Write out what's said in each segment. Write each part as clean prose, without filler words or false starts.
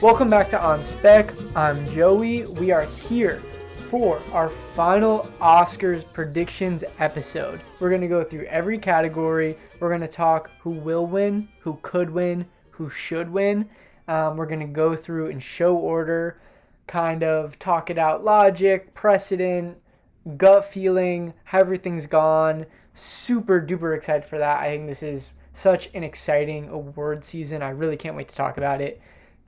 Welcome back to On Spec. I'm Joey. We are here for our final Oscars predictions episode. We're going to go through every category. We're going to talk who will win, who could win, who should win. We're going to go through in show order, kind of talk it out, logic, precedent, gut feeling, how everything's gone. Super duper excited for that. I think this is such an exciting award season. I really can't wait to talk about it.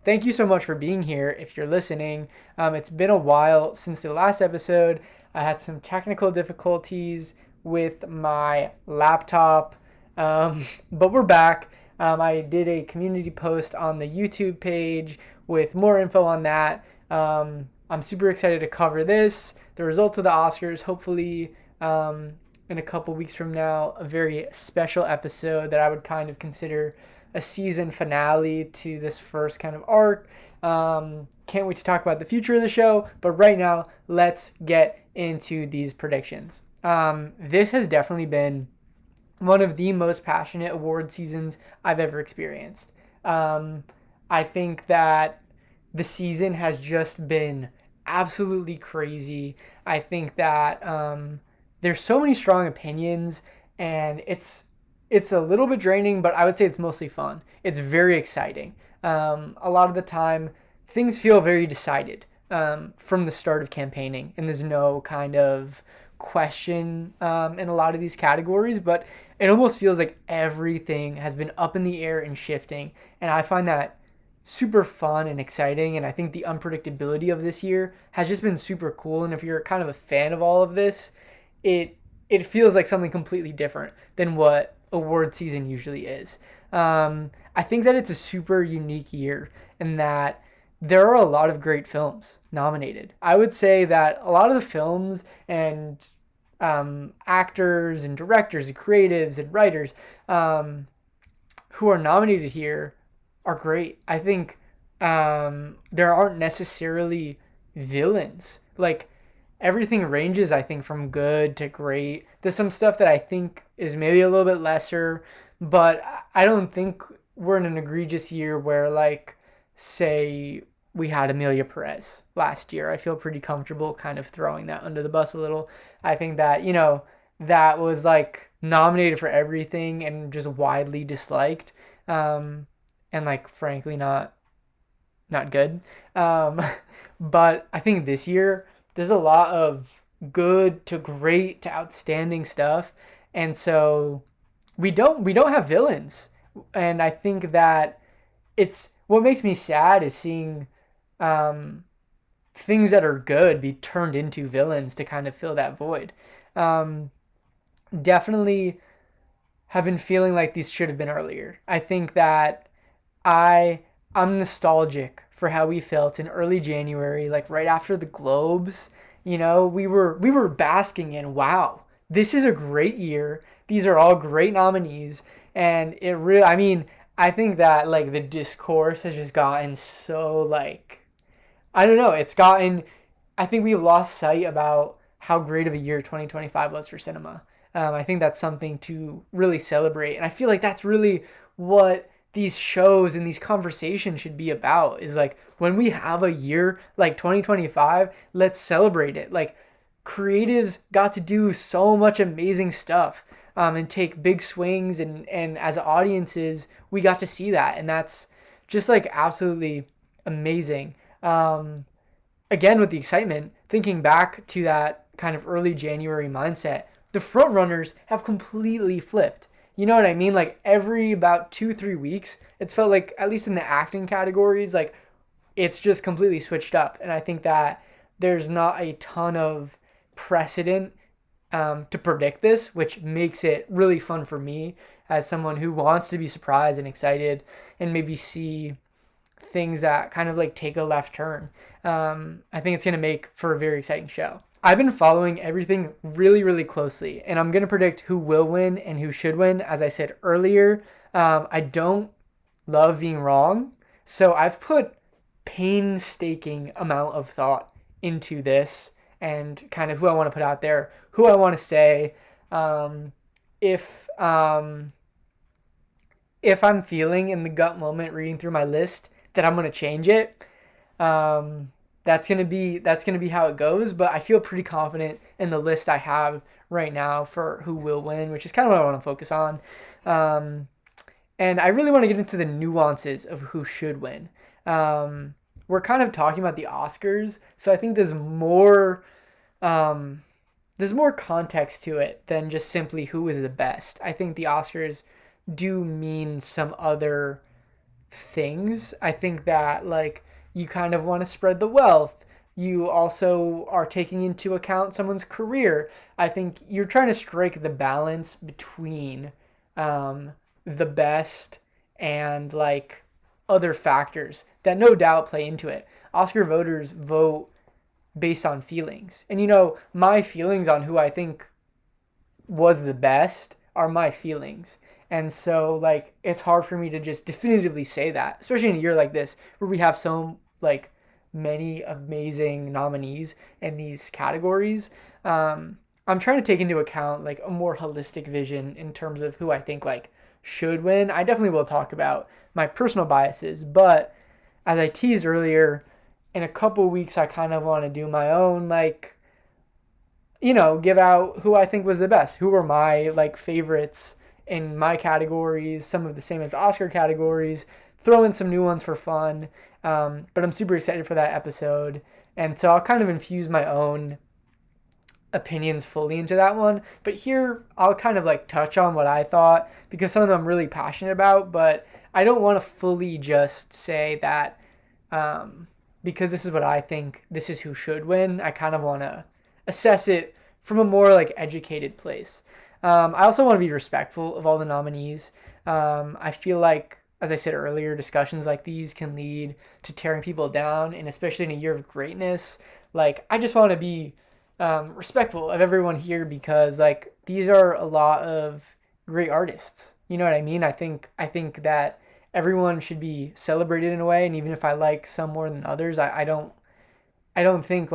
Thank you so much for being here if you're listening. It's been a while since the last episode. I had some technical difficulties with my laptop, but we're back. I did a community post on the YouTube page with more info on that. I'm super excited to cover this, the results of the Oscars, hopefully in a couple weeks from now, a very special episode that I would kind of consider a season finale to this first kind of arc. Can't wait to talk about the future of the show, but right now, let's get into these predictions. This has definitely been one of the most passionate award seasons I've ever experienced. I think that the season has just been absolutely crazy. I think that there's so many strong opinions, and it's a little bit draining, but I would say it's mostly fun. It's very exciting. A lot of the time, things feel very decided from the start of campaigning, and there's no kind of question in a lot of these categories, but it almost feels like everything has been up in the air and shifting, and I find that super fun and exciting, and I think the unpredictability of this year has just been super cool, and if you're kind of a fan of all of this, it feels like something completely different than what award season usually is. I think that it's a super unique year in that there are a lot of great films nominated. I would say that a lot of the films and actors and directors and creatives and writers who are nominated here are great. I think there aren't necessarily villains. Like, everything ranges, I think, from good to great. There's some stuff that I think is maybe a little bit lesser, but I don't think we're in an egregious year where, like, say we had Amelia Perez last year. I feel pretty comfortable kind of throwing that under the bus a little. I think that, that was, like, nominated for everything and just widely disliked, and, like, frankly not good. But I think this year there's a lot of good to great to outstanding stuff, and so we don't have villains, and I think that it's what makes me sad is seeing things that are good be turned into villains to kind of fill that void. Definitely have been feeling like these should have been earlier. I think that I'm nostalgic for how we felt in early January, like right after the Globes. We were basking in, wow, this is a great year. These are all great nominees. And it really, I think that, like, the discourse has just gotten so, like, I don't know. I think we lost sight about how great of a year 2025 was for cinema. I think that's something to really celebrate. And I feel like that's really what these shows and these conversations should be about, is like, when we have a year like 2025, let's celebrate it. Like, creatives got to do so much amazing stuff and take big swings, and as audiences we got to see that, and that's just, like, absolutely amazing. Again, with the excitement, thinking back to that kind of early January mindset, the front runners have completely flipped. You know what I mean? Like, every about 2-3 weeks, it's felt like, at least in the acting categories, like, it's just completely switched up. And I think that there's not a ton of precedent to predict this, which makes it really fun for me as someone who wants to be surprised and excited and maybe see things that kind of, like, take a left turn. I think it's going to make for a very exciting show. I've been following everything really, really closely, and I'm going to predict who will win and who should win, as I said earlier. I don't love being wrong, so I've put painstaking amount of thought into this and kind of who I want to put out there, who I want to say. If I'm feeling in the gut moment reading through my list that I'm gonna change it. That's gonna be how it goes. But I feel pretty confident in the list I have right now for who will win, which is kind of what I want to focus on. And I really want to get into the nuances of who should win. We're kind of talking about the Oscars, so I think there's more context to it than just simply who is the best. I think the Oscars do mean some other things. I think that like you kind of want to spread the wealth. You also are taking into account someone's career. I think you're trying to strike the balance between the best and like other factors that no doubt play into it. Oscar voters vote based on feelings. And my feelings on who I think was the best are my feelings. And so like it's hard for me to just definitively say that, especially in a year like this where we have so like many amazing nominees in these categories. I'm trying to take into account like a more holistic vision in terms of who I think like should win. I definitely will talk about my personal biases, but as I teased earlier, in a couple weeks I kind of want to do my own like give out who I think was the best, who were my like favorites in my categories, some of the same as Oscar categories, throw in some new ones for fun. But I'm super excited for that episode, and so I'll kind of infuse my own opinions fully into that one. But here I'll kind of like touch on what I thought, because some of them I'm really passionate about, but I don't want to fully just say that because this is what I think, this is who should win. I kind of want to assess it from a more like educated place. I also want to be respectful of all the nominees. I feel like, as I said earlier, discussions like these can lead to tearing people down, and especially in a year of greatness, like I just want to be respectful of everyone here, because like these are a lot of great artists. You know what I mean? I think that everyone should be celebrated in a way, and even if I like some more than others, I don't think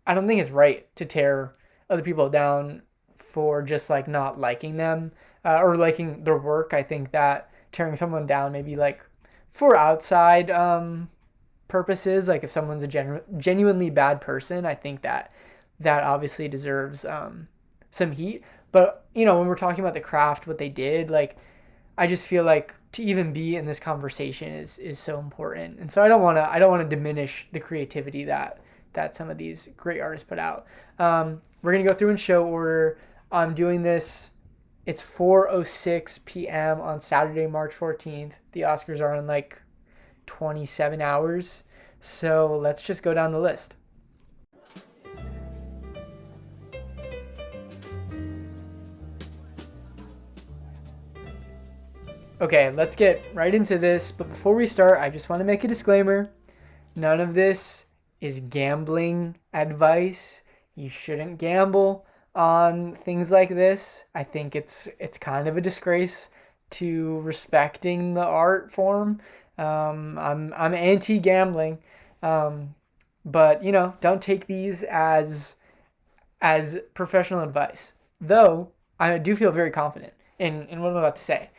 it's right to tear other people down for just like not liking them or liking their work. I think that tearing someone down maybe like for outside purposes, like if someone's a genuinely bad person, I think that obviously deserves some heat. But when we're talking about the craft, what they did, like I just feel like to even be in this conversation is so important. And so I don't want to diminish the creativity that some of these great artists put out. We're gonna go through in show order. I'm doing this. It's 4:06 p.m. on Saturday, March 14th. The Oscars are in like 27 hours. So let's just go down the list. Okay, let's get right into this. But before we start, I just want to make a disclaimer. None of this is gambling advice. You shouldn't gamble on things like this. I think it's kind of a disgrace to respecting the art form. I'm anti-gambling, but don't take these as professional advice. Though I do feel very confident in what I'm about to say.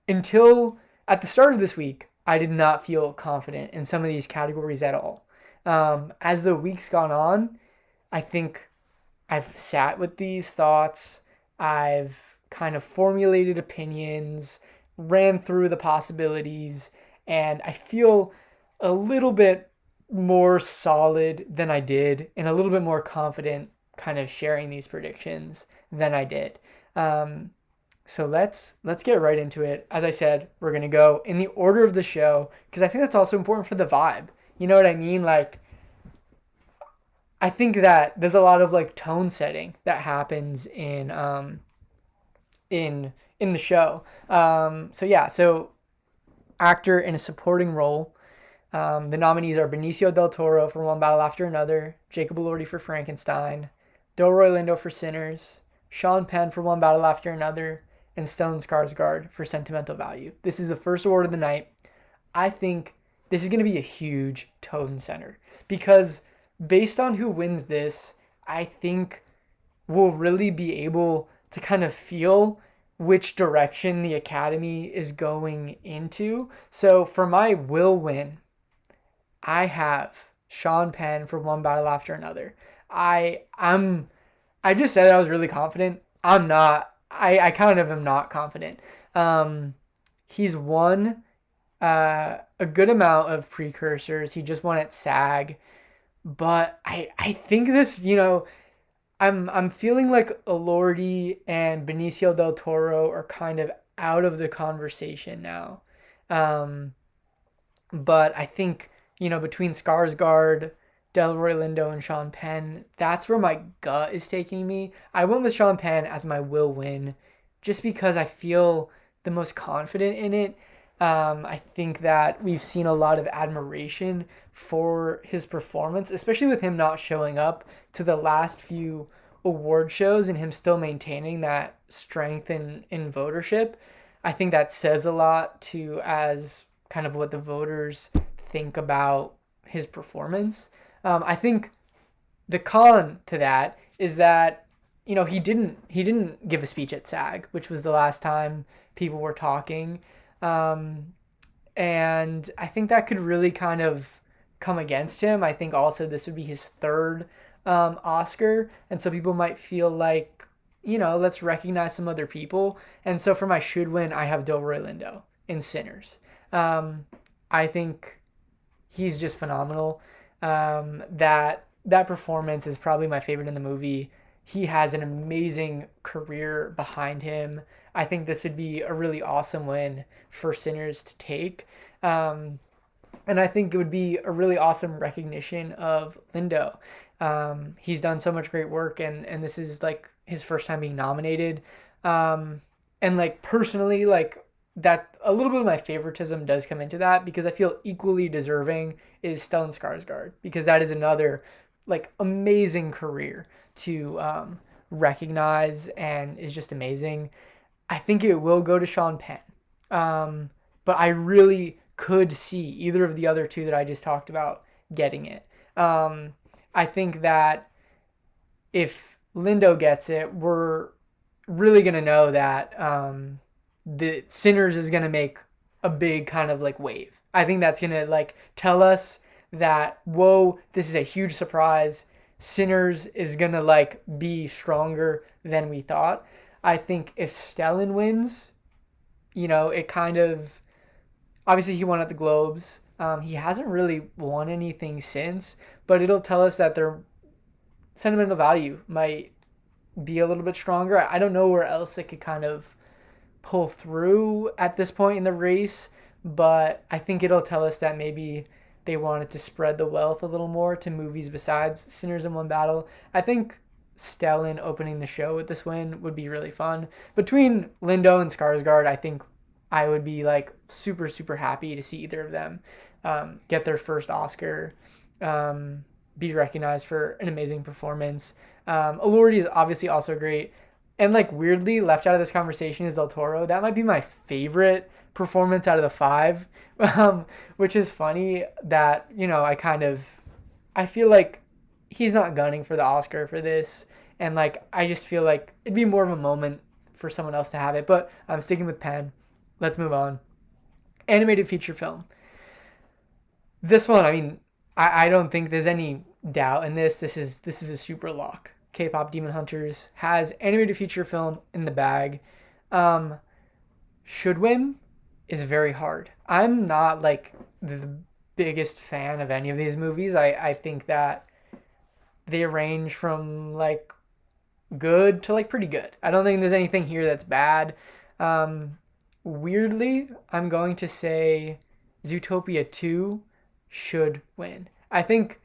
Until at the start of this week, I did not feel confident in some of these categories at all. As the week's gone on, I think I've sat with these thoughts. I've kind of formulated opinions, ran through the possibilities, and I feel a little bit more solid than I did, and a little bit more confident kind of sharing these predictions than I did. So let's get right into it. As I said, we're going to go in the order of the show, because I think that's also important for the vibe. You know what I mean? Like, I think that there's a lot of like tone setting that happens in the show. So actor in a supporting role. The nominees are Benicio del Toro for One Battle After Another, Jacob Elordi for Frankenstein, Delroy Lindo for Sinners, Sean Penn for One Battle After Another, and Stellan Skarsgård for Sentimental Value. This is the first award of the night. I think this is going to be a huge tone setter, because based on who wins this, I think we'll really be able to kind of feel which direction the Academy is going into. So for my will win, I have Sean Penn for One Battle After Another. I just said that I was really confident. I'm not. I kind of am not confident. He's won a good amount of precursors. He just won at SAG, but I think this, I'm feeling like Elordi and Benicio del Toro are kind of out of the conversation now. Um, but I think, between Skarsgård, Delroy Lindo, and Sean Penn, that's where my gut is taking me. I went with Sean Penn as my will win just because I feel the most confident in it. I think that we've seen a lot of admiration for his performance, especially with him not showing up to the last few award shows and him still maintaining that strength in votership. I think that says a lot to as kind of what the voters think about his performance. I think the con to that is that he didn't give a speech at SAG, which was the last time people were talking. And I think that could really kind of come against him. I think also this would be his third Oscar, and so people might feel like, let's recognize some other people. And so for my should win, I have Delroy Lindo in Sinners. I think he's just phenomenal. That performance is probably my favorite in the movie. He has an amazing career behind him. I think this would be a really awesome win for Sinners to take. And I think it would be a really awesome recognition of Lindo. He's done so much great work, and this is like his first time being nominated. And like personally, like that a little bit of my favoritism does come into that because I feel equally deserving is Stellan Skarsgård, because that is another like amazing career to recognize and is just amazing. I think it will go to Sean Penn. But I really could see either of the other two that I just talked about getting it. I think that if Lindo gets it, we're really going to know that the Sinners is going to make a big kind of like wave. I think that's going to like tell us that, whoa, this is a huge surprise. Sinners is going to like be stronger than we thought. I think if Stellan wins, it kind of, obviously he won at the Globes. He hasn't really won anything since, but it'll tell us that their sentimental value might be a little bit stronger. I don't know where else it could kind of pull through at this point in the race, but I think it'll tell us that maybe they wanted to spread the wealth a little more to movies besides Sinners in One Battle. I think Stellan opening the show with this win would be really fun. Between Lindo and Skarsgård, I think I would be like super, super happy to see either of them get their first Oscar, be recognized for an amazing performance. Elordi is obviously also great. And like weirdly left out of this conversation is Del Toro. That might be my favorite performance out of the 5, which is funny that, I feel like he's not gunning for the Oscar for this. And like, I just feel like it'd be more of a moment for someone else to have it, but I'm sticking with Penn. Let's move on. Animated feature film. This one, I don't think there's any doubt in this. This is a super lock. K-pop Demon Hunters has animated feature film in the bag. Should win is very hard. I'm not like the biggest fan of any of these movies. I think that they range from like good to like pretty good. I don't think there's anything here that's bad. Weirdly, I'm going to say Zootopia 2 should win. I think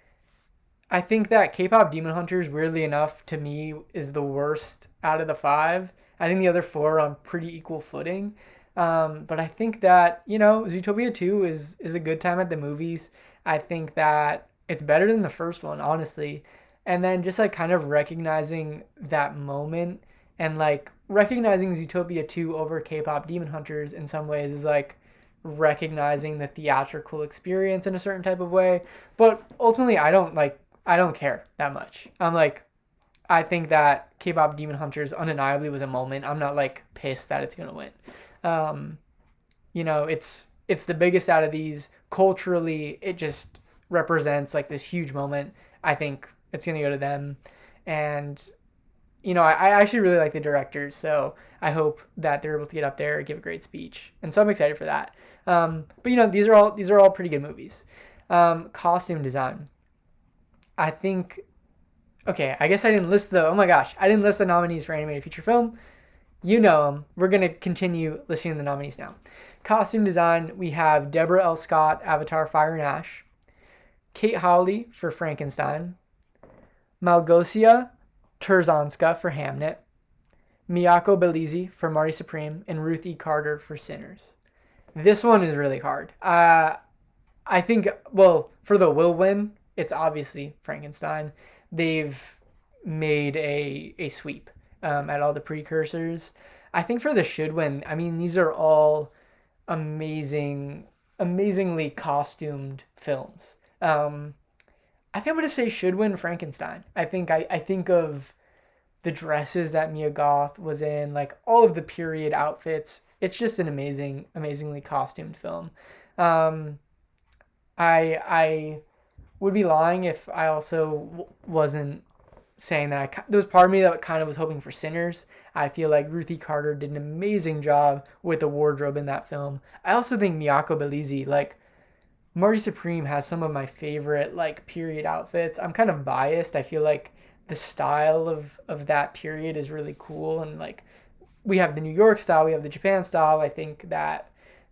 that K-pop Demon Hunters, weirdly enough, to me, is the worst out of the 5. I think the other 4 are on pretty equal footing. But I think that, Zootopia 2 is a good time at the movies. I think that it's better than the first one, honestly. And then just like kind of recognizing that moment and like recognizing Zootopia 2 over K-pop Demon Hunters in some ways is like recognizing the theatrical experience in a certain type of way. But ultimately, I don't care that much. I'm like, I think that K-pop Demon Hunters undeniably was a moment. I'm not like pissed that it's gonna win. Um, it's the biggest out of these. Culturally, it just represents like this huge moment. I think it's gonna go to them, and I actually really like the directors, so I hope that they're able to get up there and give a great speech, and so I'm excited for that. But these are all pretty good movies. Costume design. I think. Okay, I guess I didn't list the. Oh my gosh, I didn't list the nominees for animated feature film. You know them. We're gonna continue listing the nominees now. Costume design. We have Deborah L. Scott, Avatar: Fire and Ash. Kate Hawley for Frankenstein. Malgosia Terzanska for Hamnet. Miyako Belize for Marty Supreme, and Ruth E. Carter for Sinners. This one is really hard. I think, well, for the will win, it's obviously Frankenstein. They've made a sweep at all the precursors. I think for the should win, I mean, these are all amazingly costumed films. I think I'm going to say should win Frankenstein. I think of the dresses that Mia Goth was in, like all of the period outfits. It's just an amazingly costumed film. I would be lying if I also wasn't saying that there was part of me that kind of was hoping for Sinners. I feel like Ruthie Carter did an amazing job with the wardrobe in that film. I also think Miyako Belize, like Marty Supreme, has some of my favorite like period outfits. I'm kind of biased. I feel like the style of that period is really cool, and like we have the New York style, we have the Japan style. I think that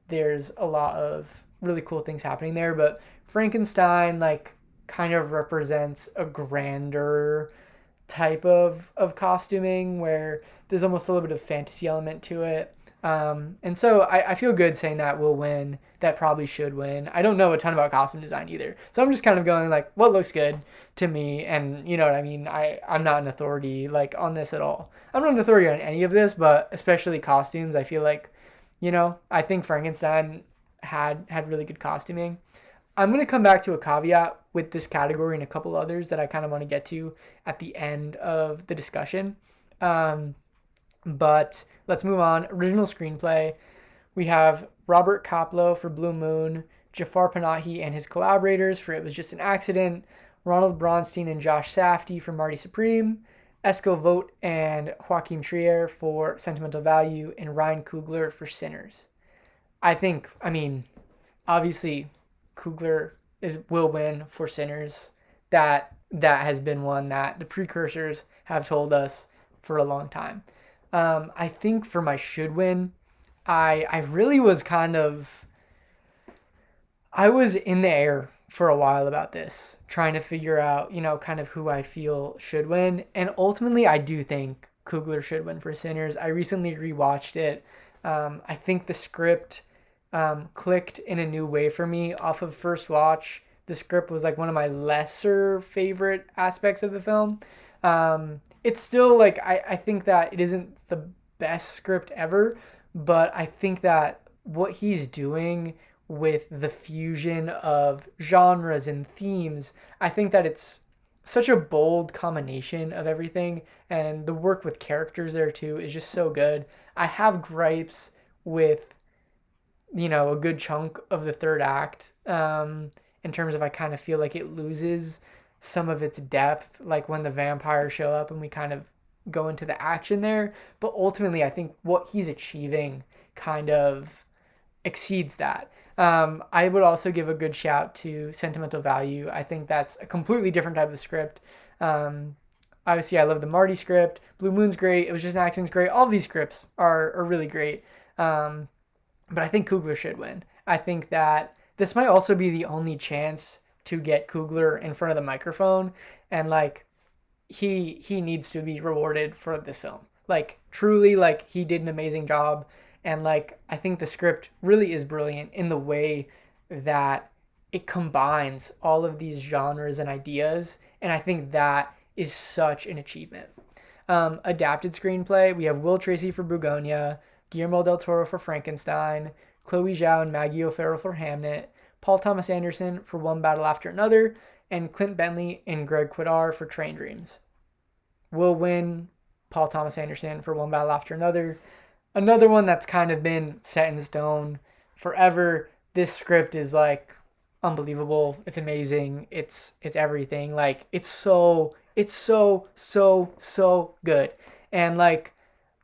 there's a lot of really cool things happening there, but Frankenstein like kind of represents a grander type of costuming where there's almost a little bit of fantasy element to it. And so I feel good saying that will win, that probably should win. I don't know a ton about costume design either. So I'm just kind of going like, what looks good to me? And you know what I mean? I'm not an authority like on this at all. I'm not an authority on any of this, but especially costumes. I feel like, I think Frankenstein had really good costuming. I'm going to come back to a caveat with this category and a couple others that I kind of want to get to at the end of the discussion. But let's move on. Original screenplay. We have Robert Kaplow for Blue Moon, Jafar Panahi and his collaborators for It Was Just an Accident, Ronald Bronstein and Josh Safdie for Marty Supreme, Esco Vogt and Joaquin Trier for Sentimental Value, and Ryan Coogler for Sinners. Obviously, Coogler will win for Sinners. That has been one that the precursors have told us for a long time. I think for my should win, I really was I was in the air for a while about this, trying to figure out, kind of who I feel should win. And ultimately, I do think Coogler should win for Sinners. I recently rewatched it. I think the script clicked in a new way for me off of first watch. The script was like one of my lesser favorite aspects of the film. It's still like, I think that it isn't the best script ever, but I think that what he's doing with the fusion of genres and themes, I think that it's such a bold combination of everything, and the work with characters there too is just so good. I have gripes with, a good chunk of the third act, in terms of I kind of feel like it loses some of its depth, like when the vampires show up and we kind of go into the action there. But ultimately, I think what he's achieving kind of exceeds that. I would also give a good shout to Sentimental Value. I think that's a completely different type of script. Obviously, I love the Marty script. Blue Moon's great. It Was Just an Accident's great. All of these scripts are really great. But I think Coogler should win. I think that this might also be the only chance to get Coogler in front of the microphone, and like he needs to be rewarded for this film. Like truly, like he did an amazing job, and like I think the script really is brilliant in the way that it combines all of these genres and ideas, and I think that is such an achievement. Adapted screenplay, we have Will Tracy for Begonia, Guillermo del Toro for Frankenstein, Chloe Zhao and Maggie O'Farrell for Hamnet, Paul Thomas Anderson for One Battle After Another, and Clint Bentley and Greg Quidar for Train Dreams. will win. Paul Thomas Anderson for One Battle After Another. Another one that's kind of been set in stone forever. This script is like unbelievable. It's amazing. It's everything. Like it's so good. And like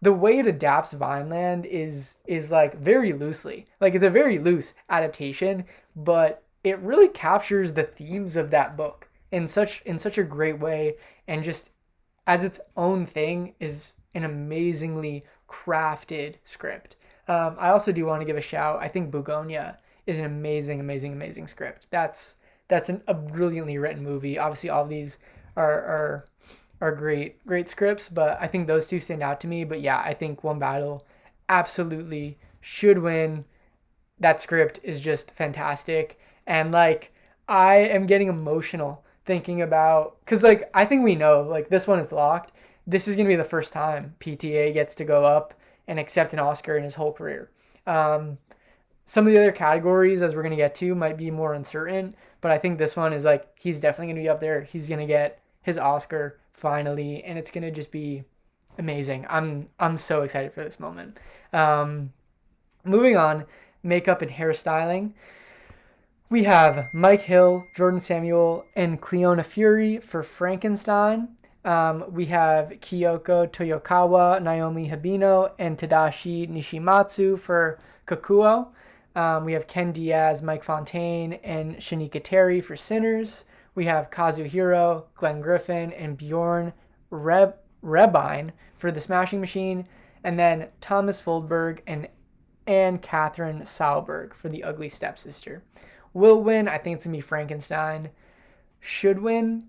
the way it adapts Vineland is like very loosely. Like it's a very loose adaptation, but it really captures the themes of that book in such a great way, and just as its own thing is an amazingly crafted script. I also do want to give a shout. I think Bugonia is an amazing, amazing, amazing script. That's a brilliantly written movie. Obviously, all of these are great, great scripts, but I think those two stand out to me. But yeah, I think One Battle absolutely should win. That script is just fantastic, and like I am getting emotional thinking about, because like I think we know like this one is locked. This is gonna be the first time PTA gets to go up and accept an Oscar in his whole career. Um, some of the other categories, as we're gonna get to, might be more uncertain, but I think this one is like he's definitely gonna be up there. He's gonna get his Oscar finally, and it's gonna just be amazing. I'm so excited for this moment. Um, moving on, makeup and hairstyling. We have Mike Hill, Jordan Samuel, and Cleona Fury for Frankenstein. We have Kyoko Toyokawa, Naomi Habino, and Tadashi Nishimatsu for Kakuo. We have Ken Diaz, Mike Fontaine, and Shanika Terry for Sinners. We have Kazuhiro, Glenn Griffin, and Bjorn Rebine for The Smashing Machine. And then Thomas Foldberg and Anne Catherine Sauberg for The Ugly Stepsister. Will win. I think it's gonna be Frankenstein. Should win.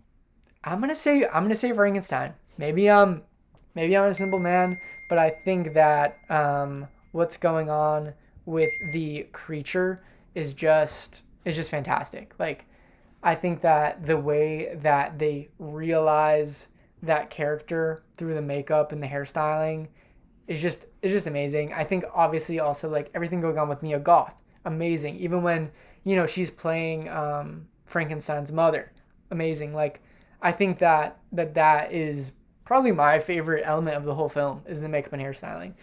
I'm gonna say Frankenstein. Maybe I'm a simple man, but I think that what's going on with the creature is just fantastic. Like I think that the way that they realize that character through the makeup and the hairstyling is just amazing. I think obviously also like everything going on with Mia Goth, amazing. Even when she's playing Frankenstein's mother, amazing. Like I think that is probably my favorite element of the whole film is the makeup and hairstyling.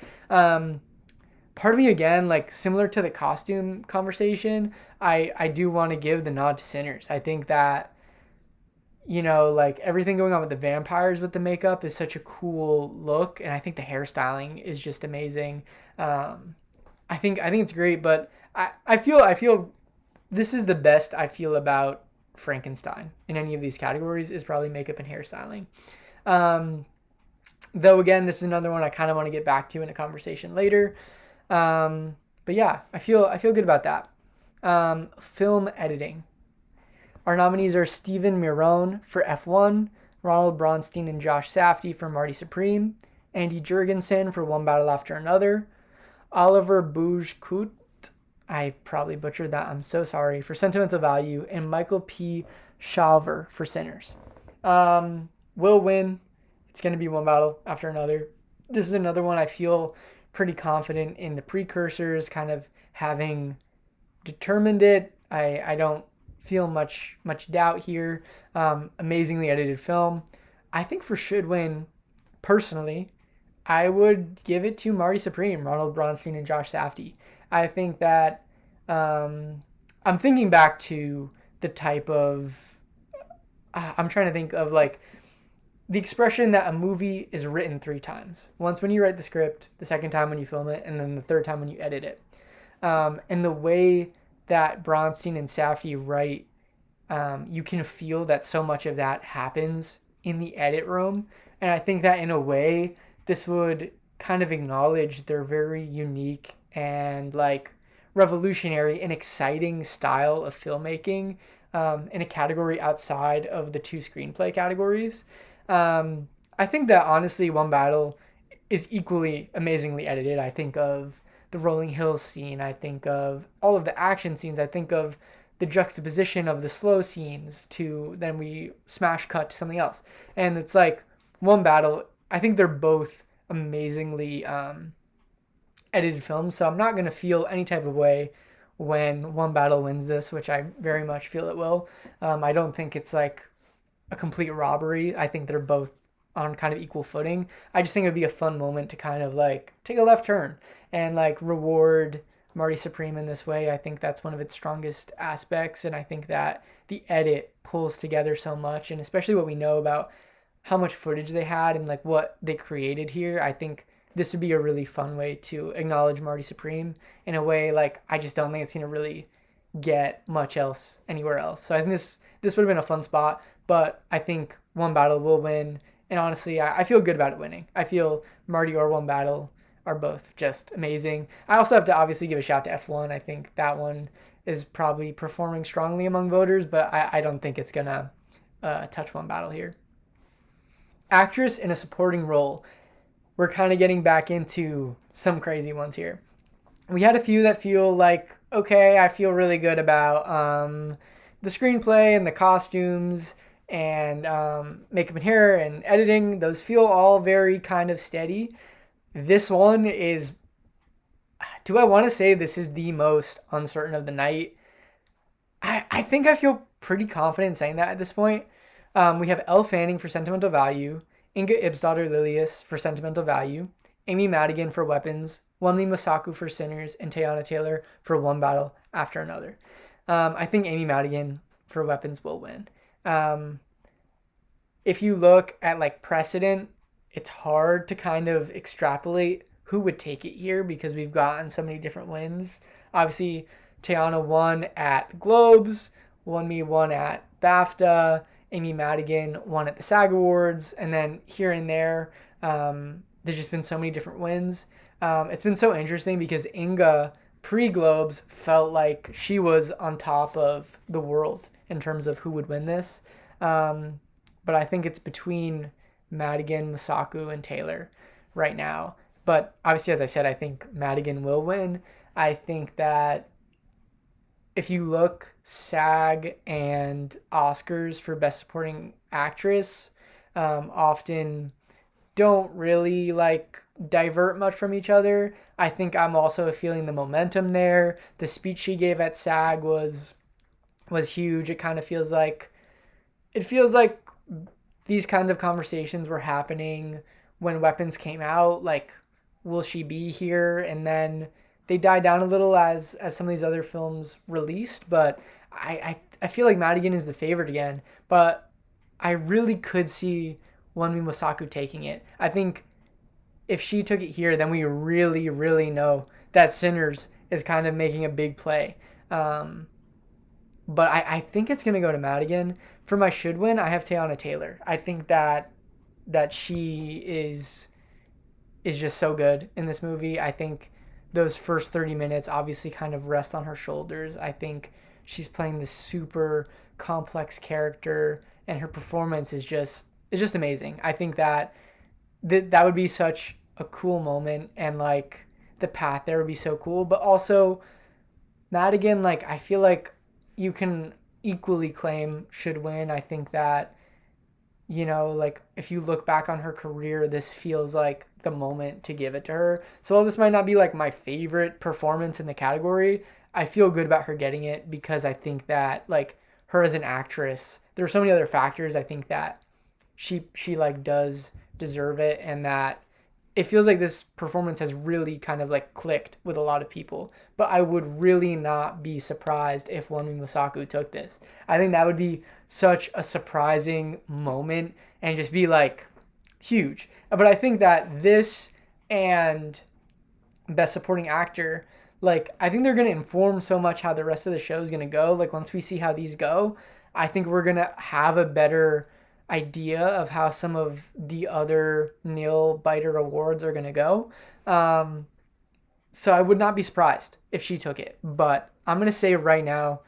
Part of me again, like similar to the costume conversation, I do want to give the nod to Sinners. I think that like everything going on with the vampires with the makeup is such a cool look, and I think the hairstyling is just amazing. I think it's great, but I feel this is the best I feel about Frankenstein in any of these categories is probably makeup and hairstyling. Though again, this is another one I kind of want to get back to in a conversation later. But yeah, I feel good about that. Film editing. Our nominees are Stephen Miron for F1, Ronald Bronstein and Josh Safdie for Marty Supreme, Andy Jurgensen for One Battle After Another, Oliver Boujkout, I probably butchered that, I'm so sorry, for Sentimental Value, and Michael P. Shalver for Sinners. Will win. It's going to be One Battle After Another. This is another one I feel pretty confident in the precursors, kind of having determined it. I don't feel much doubt here. Amazingly edited film. I think for should win, personally, I would give it to Marty Supreme, Ronald Bronstein, and Josh Safdie. I think that I'm thinking back to the type of I'm trying to think of like the expression that a movie is written 3 times. Once when you write the script, the second time when you film it, and then the third time when you edit it. And the way that Bronstein and Safdie write, you can feel that so much of that happens in the edit room. And I think that in a way, this would kind of acknowledge their very unique and like revolutionary and exciting style of filmmaking in a category outside of the 2 screenplay categories. I think that honestly, One Battle is equally amazingly edited. I think of the Rolling Hills scene. I think of all of the action scenes. I think of the juxtaposition of the slow scenes to then we smash cut to something else. And it's like One Battle, I think they're both amazingly edited films. So I'm not going to feel any type of way when One Battle wins this, which I very much feel it will. I don't think it's like a complete robbery. I think they're both on kind of equal footing. I just think it would be a fun moment to kind of like take a left turn and like reward Marty Supreme in this way. I think that's one of its strongest aspects, and I think that the edit pulls together so much, and especially what we know about how much footage they had and like what they created here. I think this would be a really fun way to acknowledge Marty Supreme in a way like I just don't think it's gonna really get much else anywhere else. So I think this would have been a fun spot, but I think One Battle will win, and honestly, I feel good about it winning. I feel Marty or One Battle are both just amazing. I also have to obviously give a shout to F1. I think that one is probably performing strongly among voters, but I don't think it's gonna touch One Battle here. Actress in a supporting role. We're kind of getting back into some crazy ones here. We had a few that feel like, okay, I feel really good about the screenplay and the costumes and makeup and hair and editing. Those feel all very kind of steady. This one is, do I want to say this is the most uncertain of the night? I think I feel pretty confident saying that at this point. We have Elle Fanning for Sentimental Value, Inga Ibsdottir Lilius for Sentimental Value, Amy Madigan for Weapons, Wunmi Mosaku for Sinners, and Teyana Taylor for One Battle After Another. I think Amy Madigan for Weapons will win. If you look at like precedent, it's hard to kind of extrapolate who would take it here because we've gotten so many different wins. Obviously, Teyana won at the Globes, Wunmi won at BAFTA, Amy Madigan won at the SAG Awards, and then here and there, there's just been so many different wins. It's been so interesting because Inga, pre-Globes, felt like she was on top of the world in terms of who would win this. But I think it's between Madigan, Mosaku, and Taylor right now. But obviously, as I said, I think Madigan will win. I think that if you look SAG and Oscars for Best Supporting Actress, often don't really like divert much from each other. I think I'm also feeling the momentum there. The speech she gave at SAG was huge. It kind of feels like these kinds of conversations were happening when Weapons came out. Like, will she be here? And then they died down a little as some of these other films released. But I feel like Madigan is the favorite again. But I really could see Wunmi Mosaku taking it. I think if she took it here, then we really, really know that Sinners is kind of making a big play. But I think it's going to go to Madigan. For my should win, I have Teyana Taylor. I think that she is just so good in this movie. I think those first 30 minutes obviously kind of rest on her shoulders. I think she's playing this super complex character, and her performance is just amazing. I think that would be such a cool moment, and like the path there would be so cool. But also Madigan, like I feel like you can equally claim should win. I think that, you know, like if you look back on her career, this feels like the moment to give it to her. So while this might not be like my favorite performance in the category, I feel good about her getting it because I think that like her as an actress, there are so many other factors. I think that she like does deserve it, and that it feels like this performance has really kind of like clicked with a lot of people. But I would really not be surprised if Wunmi Mosaku took this. I think that would be such a surprising moment and just be like huge. But I think that this and Best Supporting Actor, like I think they're going to inform so much how the rest of the show is going to go. Like once we see how these go, I think we're going to have a better idea of how some of the other nail-biter awards are going to go. So I would not be surprised if she took it. But I'm going to say right now,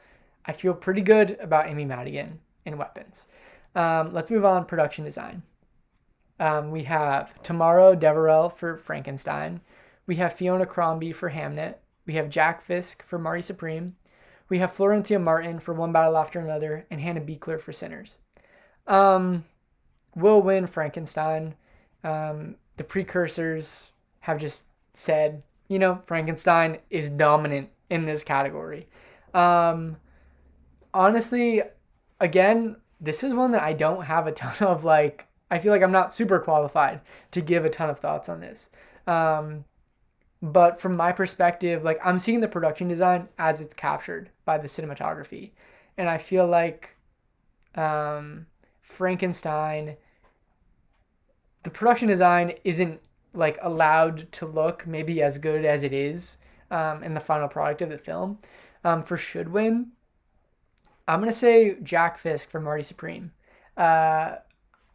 I feel pretty good about Amy Madigan in Weapons. Let's move on. Production design. We have Tamara Deverell for Frankenstein. We have Fiona Crombie for Hamnet. We have Jack Fisk for Marty Supreme. We have Florentia Martin for One Battle After Another, and Hannah Beachler for Sinners. Will win Frankenstein. The precursors have just said, you know, Frankenstein is dominant in this category. Honestly, again, this is one that I don't have a ton of like I feel like I'm not super qualified to give a ton of thoughts on this. But from my perspective, like I'm seeing the production design as it's captured by the cinematography. And I feel like Frankenstein, the production design isn't like allowed to look maybe as good as it is in the final product of the film. For should win, I'm gonna say Jack Fisk for Marty Supreme. Uh,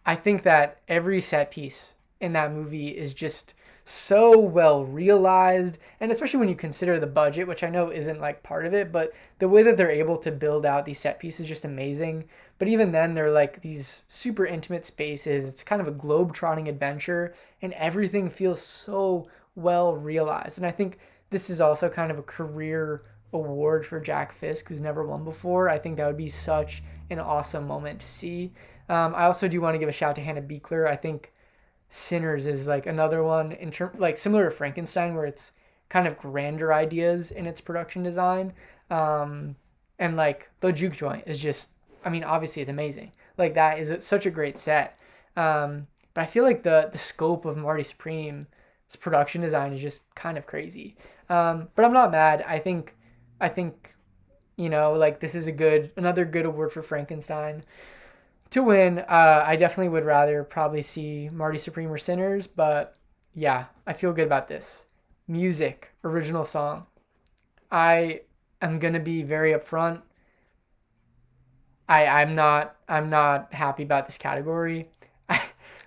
I think that every set piece in that movie is just so well realized, and especially when you consider the budget, which I know isn't like part of it, but the way that they're able to build out these set pieces is just amazing. But even then, they're like these super intimate spaces. It's kind of a globe-trotting adventure, and everything feels so well realized. And I think this is also kind of a career award for Jack Fisk, who's never won before. I think that would be such an awesome moment to see. I also do want to give a shout out to Hannah Beachler. I think Sinners is like another one in term like similar to Frankenstein, where it's kind of grander ideas in its production design. And like the juke joint is just, I mean, obviously it's amazing. Like that is such a great set. But I feel like the scope of Marty Supreme's production design is just kind of crazy. But I'm not mad. I think, like this is another good award for Frankenstein to win. I definitely would rather probably see Marty Supreme or Sinners, but yeah, I feel good about this. Music, original song. I am gonna be very upfront. I'm not happy about this category.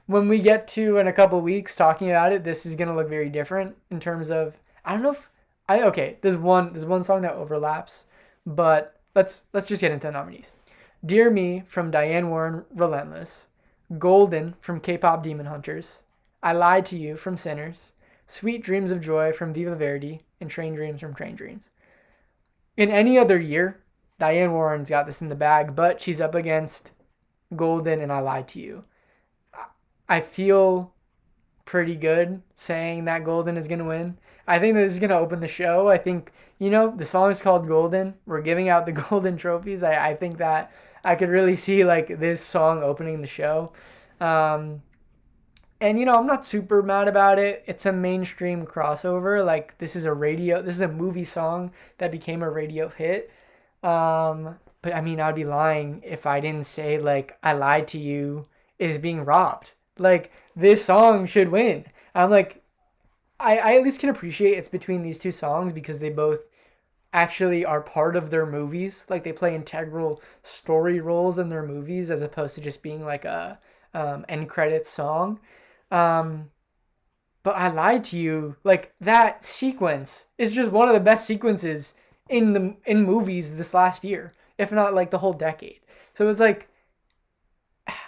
When we get to in a couple weeks talking about it, this is gonna look very different in terms of I don't know if okay. There's one song that overlaps, but let's just get into the nominees. Dear Me from Diane Warren, Relentless. Golden from K-Pop Demon Hunters. I Lied to You from Sinners. Sweet Dreams of Joy from Viva Verdi. And Train Dreams from Train Dreams. In any other year, Diane Warren's got this in the bag, but she's up against Golden and I Lied to You. I feel pretty good saying that Golden is going to win. I think that this is going to open the show. I think, the song is called Golden. We're giving out the golden trophies. I think that I could really see like this song opening the show. And, I'm not super mad about it. It's a mainstream crossover. Like this is a movie song that became a radio hit. But I mean, I'd be lying if I didn't say like I Lied to You is being robbed. Like this song should win. I'm like, I at least can appreciate it's between these two songs because they both actually are part of their movies. Like they play integral story roles in their movies as opposed to just being like a end credits song. But I Lied to You, like that sequence is just one of the best sequences in movies this last year, if not like the whole decade. So it's like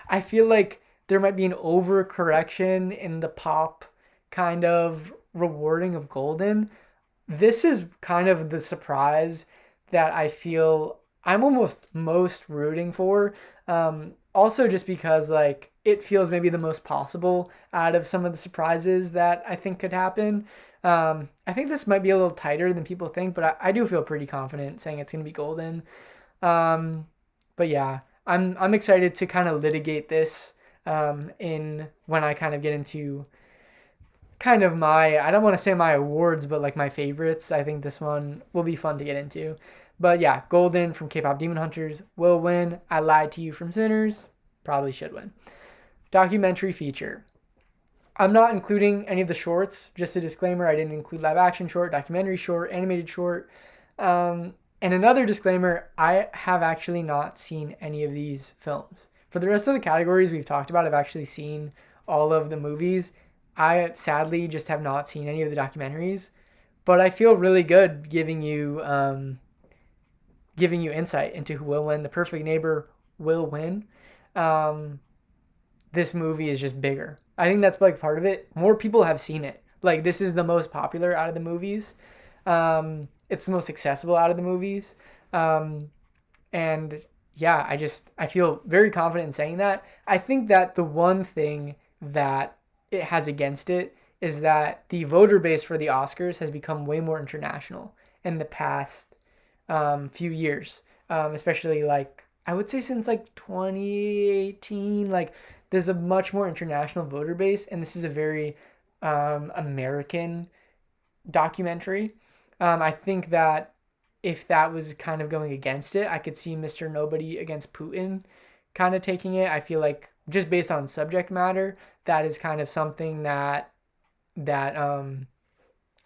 I feel like there might be an overcorrection in the pop kind of rewarding of Golden. This is kind of the surprise that I feel I'm almost most rooting for. Also just because like it feels maybe the most possible out of some of the surprises that I think could happen. I think this might be a little tighter than people think, but I do feel pretty confident saying it's going to be Golden. But yeah, I'm excited to kind of litigate this in when I kind of get into kind of I don't want to say my awards, but like my favorites. I think this one will be fun to get into. But yeah, Golden from K-Pop Demon Hunters will win. I Lied to You from Sinners probably should win. Documentary feature. I'm not including any of the shorts. Just a disclaimer, I didn't include live action short, documentary short, animated short. And another disclaimer, I have actually not seen any of these films. For the rest of the categories we've talked about, I've actually seen all of the movies. I sadly just have not seen any of the documentaries, but I feel really good giving you insight into who will win. The Perfect Neighbor will win. This movie is just bigger. I think that's like part of it. More people have seen it. Like this is the most popular out of the movies. It's the most accessible out of the movies. And yeah, I feel very confident in saying that. I think that the one thing that it has against it is that the voter base for the Oscars has become way more international in the past few years, especially like I would say since like 2018, like there's a much more international voter base, and this is a very American documentary. I think that if that was kind of going against it, I could see Mr. Nobody against Putin kind of taking it. I feel like just based on subject matter, that is kind of something that the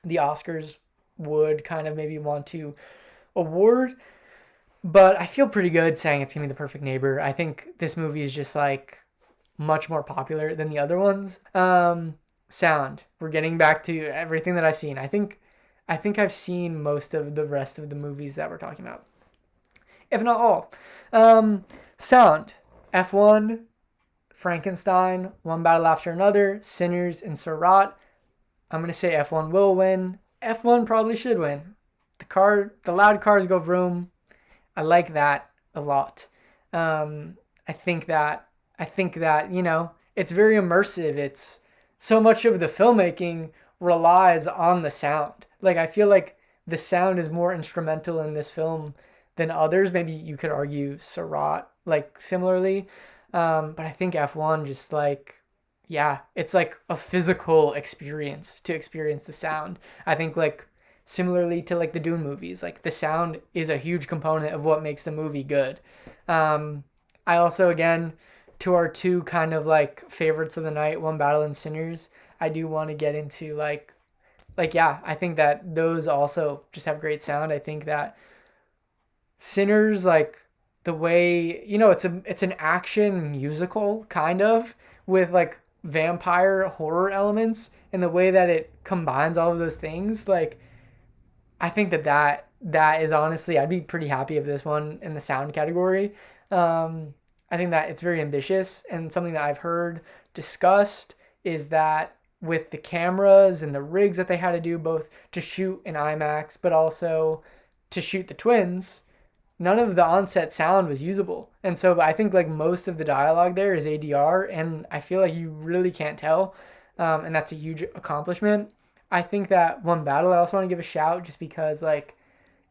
Oscars would kind of maybe want to award. But I feel pretty good saying it's gonna be The Perfect Neighbor. I think this movie is just like much more popular than the other ones. Sound. We're getting back to everything that I've seen. I think I've seen most of the rest of the movies that we're talking about, if not all. Sound. F1, Frankenstein, One Battle After Another, Sinners, and Surat. I'm gonna say F1 will win. F1 probably should win. The loud cars go vroom. I like that a lot. I think that it's very immersive. It's so much of the filmmaking relies on the sound. Like, I feel like the sound is more instrumental in this film than others. Maybe you could argue Surat, like, similarly. But I think F1 just like, yeah, it's like a physical experience to experience the sound. I think like similarly to like the Dune movies, like the sound is a huge component of what makes the movie good. I also, again, to our two kind of like favorites of the night, One Battle and Sinners, I do want to get into yeah, I think that those also just have great sound. I think that Sinners, like the way, it's an action musical kind of with like vampire horror elements, and the way that it combines all of those things, like I think that is honestly, I'd be pretty happy if this one in the sound category. I think that it's very ambitious, and something that I've heard discussed is that with the cameras and the rigs that they had to do both to shoot in IMAX but also to shoot the twins, none of the onset sound was usable. And so I think like most of the dialogue there is ADR, and I feel like you really can't tell. And that's a huge accomplishment. I think that One Battle, I also want to give a shout just because like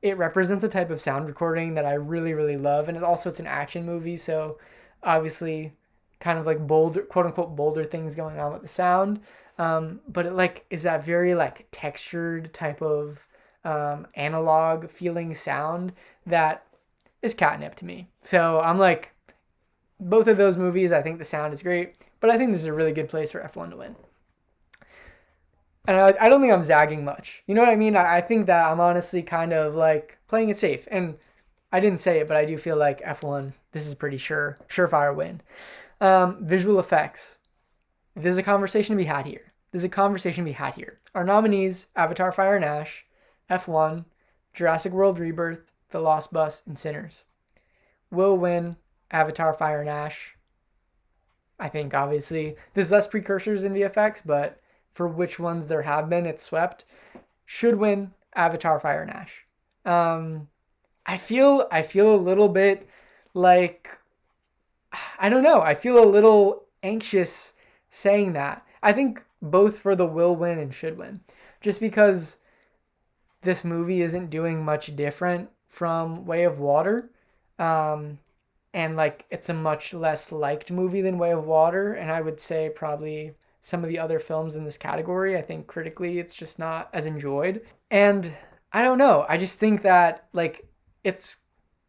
it represents a type of sound recording that I really, really love. And it's an action movie. So obviously kind of like bolder, quote unquote, bolder things going on with the sound. But it like is that very like textured type of analog feeling sound that is catnip to me. So I'm like, both of those movies, I think the sound is great, but I think this is a really good place for F1 to win. And I don't think I'm zagging much. You know what I mean? I think that I'm honestly kind of like playing it safe. And I didn't say it, but I do feel like F1, this is pretty surefire win. Visual effects. There's a conversation to be had here. Our nominees, Avatar Fire and Ash, F1, Jurassic World Rebirth, The Lost Bus, and Sinners. Will win Avatar Fire and Ash. I think obviously there's less precursors in VFX, but for which ones there have been, it's swept. Should win Avatar Fire and Ash. I feel a little bit like, I don't know. I feel a little anxious saying that. I think both for the will win and should win. Just because this movie isn't doing much different from Way of Water. And like it's a much less liked movie than Way of Water. And I would say probably some of the other films in this category, I think critically it's just not as enjoyed. And I don't know. I just think that like it's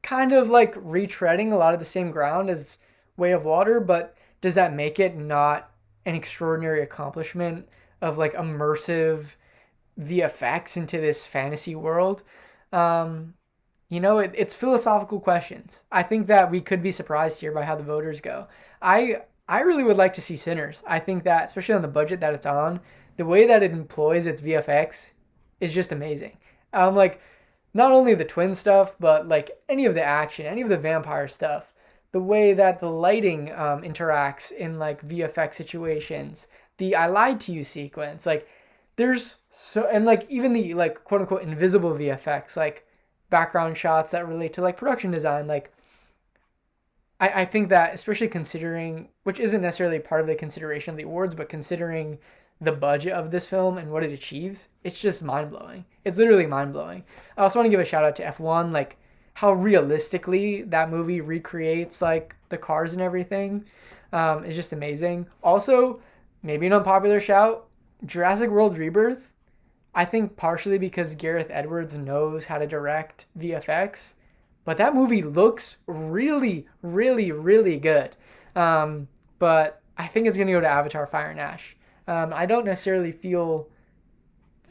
kind of like retreading a lot of the same ground as Way of Water, but does that make it not an extraordinary accomplishment of like immersive VFX into this fantasy world? It's philosophical questions. I think that we could be surprised here by how the voters go. I really would like to see Sinners. I think that, especially on the budget that it's on, the way that it employs its VFX is just amazing. Like, not only the twin stuff, but like any of the action, any of the vampire stuff, the way that the lighting interacts in like VFX situations, the I lied to you sequence, like there's so, and like even the like quote unquote invisible VFX, like background shots that relate to like production design, like I think that especially considering, which isn't necessarily part of the consideration of the awards, but considering the budget of this film and what it achieves, it's just mind-blowing. It's literally mind-blowing. I also want to give a shout out to F1, like how realistically that movie recreates like the cars and everything. is just amazing. Also, maybe an unpopular shout, Jurassic World Rebirth. I think partially because Gareth Edwards knows how to direct VFX, but that movie looks really, really, really good. But I think it's gonna go to Avatar: Fire and Ash. I don't necessarily feel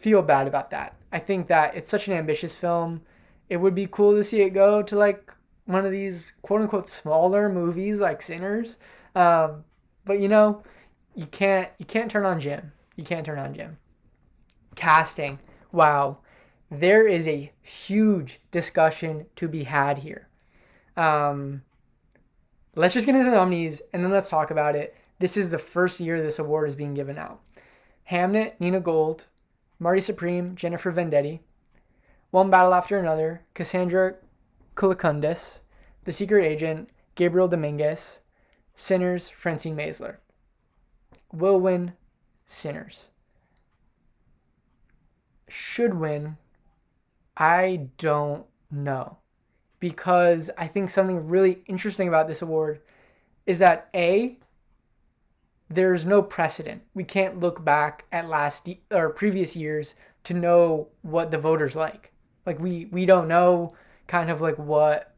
bad about that. I think that it's such an ambitious film. It would be cool to see it go to like one of these quote unquote smaller movies like Sinners. But you can't turn on Jim. You can't turn on Jim. Casting. Wow. There is a huge discussion to be had here. Let's just get into the nominees and then let's talk about it. This is the first year this award is being given out. Hamnet, Nina Gold. Marty Supreme, Jennifer Vendetti. One Battle After Another, Cassandra Kulakundis. The Secret Agent, Gabriel Dominguez. Sinners, Francine Maisler. Will win, Sinners. Should win, I don't know. Because I think something really interesting about this award is that A, there's no precedent. We can't look back at previous years to know what the voters like. Like we don't know kind of like what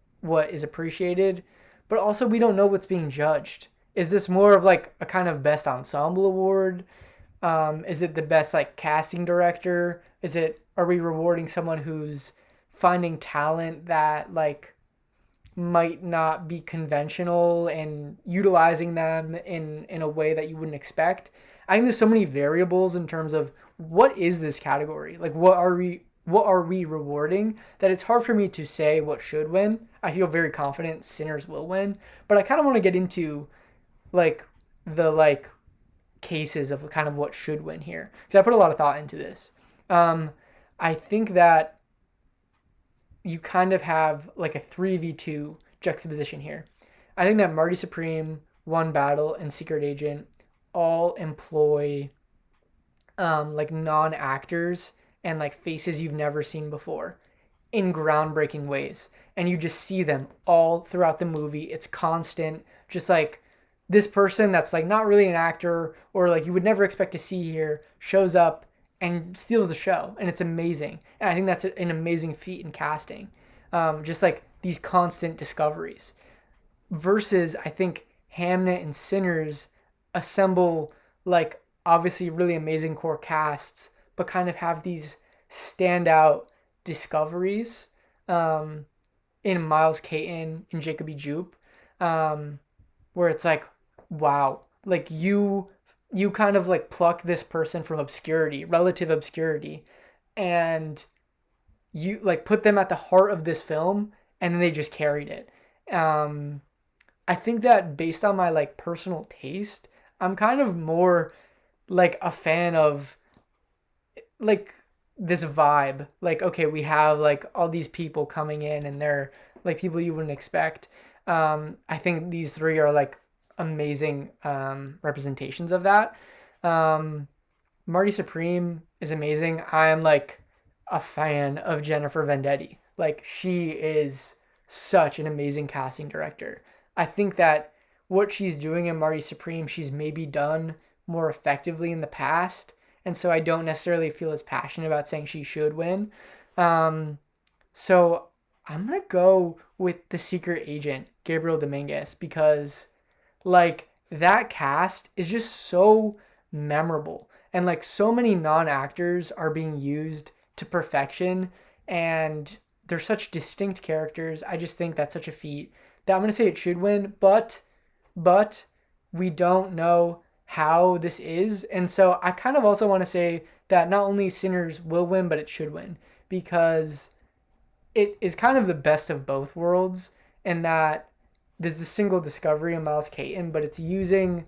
is appreciated, but also we don't know what's being judged. Is this more of like a kind of best ensemble award? Is it the best like casting director? Are we rewarding someone who's finding talent that like might not be conventional and utilizing them in a way that you wouldn't expect? I think there's so many variables in terms of what is this category? Like what are we rewarding that it's hard for me to say what should win. I feel very confident Sinners will win, but I kind of want to get into like the like cases of kind of what should win here because I put a lot of thought into this. I think that you kind of have like a 3v2 juxtaposition here. I think that Marty Supreme, One Battle, and Secret Agent all employ like non-actors and like faces you've never seen before in groundbreaking ways. And you just see them all throughout the movie. It's constant, just like this person that's like not really an actor or like you would never expect to see here shows up and steals the show, and it's amazing. And I think that's an amazing feat in casting. Just like these constant discoveries. Versus, I think Hamnet and Sinners assemble like obviously really amazing core casts, but kind of have these standout discoveries in Miles Caton and Jacob E. Jupe, where it's like, wow, like you kind of like pluck this person from obscurity, relative obscurity, and you like put them at the heart of this film, and then they just carried it. I think that based on my like personal taste, I'm kind of more like a fan of like this vibe. Like, okay, we have like all these people coming in and they're like people you wouldn't expect. I think these three are like amazing representations of that. Marty Supreme is amazing. I am like a fan of Jennifer Vendetti. Like she is such an amazing casting director. I think that what she's doing in Marty Supreme, she's maybe done more effectively in the past. And so I don't necessarily feel as passionate about saying she should win. So I'm going to go with The Secret Agent, Gabriel Dominguez, because like that cast is just so memorable. And like so many non-actors are being used to perfection. And they're such distinct characters. I just think that's such a feat that I'm going to say it should win. But we don't know how this is. And so I kind of also want to say that not only Sinners will win, but it should win. Because it is kind of the best of both worlds. And that there's the single discovery of Miles Caton, but it's using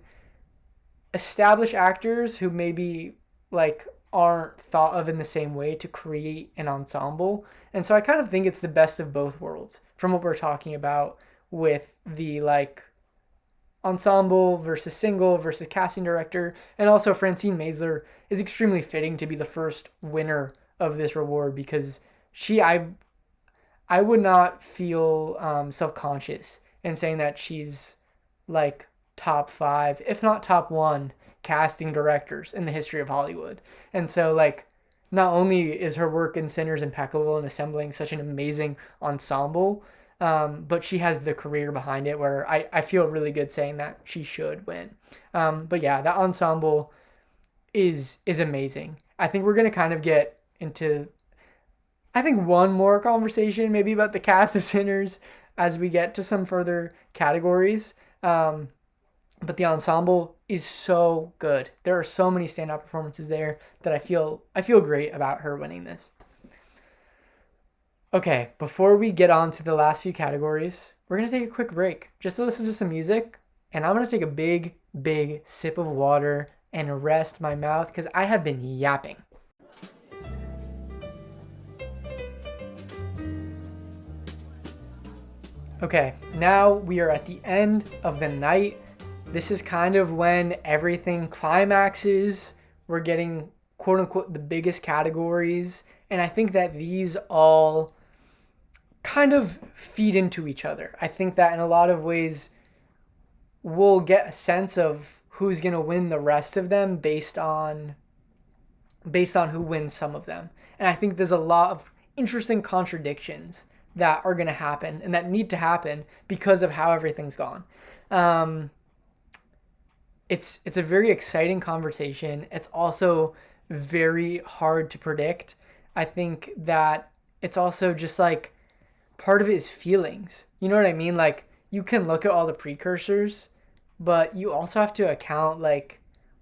established actors who maybe like aren't thought of in the same way to create an ensemble. And so I kind of think it's the best of both worlds from what we're talking about with the like ensemble versus single versus casting director. And also Francine Maisler is extremely fitting to be the first winner of this reward because I would not feel self-conscious in saying that she's like top 5, if not top 1 casting directors in the history of Hollywood. And so like not only is her work in Sinners impeccable in assembling such an amazing ensemble, but she has the career behind it where I feel really good saying that she should win. But yeah, that ensemble is amazing. I think we're going to kind of get into, I think, one more conversation maybe about the cast of Sinners as we get to some further categories. But the ensemble is so good. There are so many standout performances there that I feel great about her winning this. Okay, before we get on to the last few categories, we're going to take a quick break just to listen to some music, and I'm going to take a big sip of water and rest my mouth because I have been yapping. Okay, now we are at the end of the night. This is kind of when everything climaxes. We're getting quote unquote the biggest categories. And I think that these all kind of feed into each other. I think that in a lot of ways we'll get a sense of who's going to win the rest of them based on who wins some of them. And I think there's a lot of interesting contradictions that are going to happen and that need to happen because of how everything's gone. It's a very exciting conversation. It's also very hard to predict. I think that it's also just like part of it is feelings. You know what I mean? Like you can look at all the precursors, but you also have to account like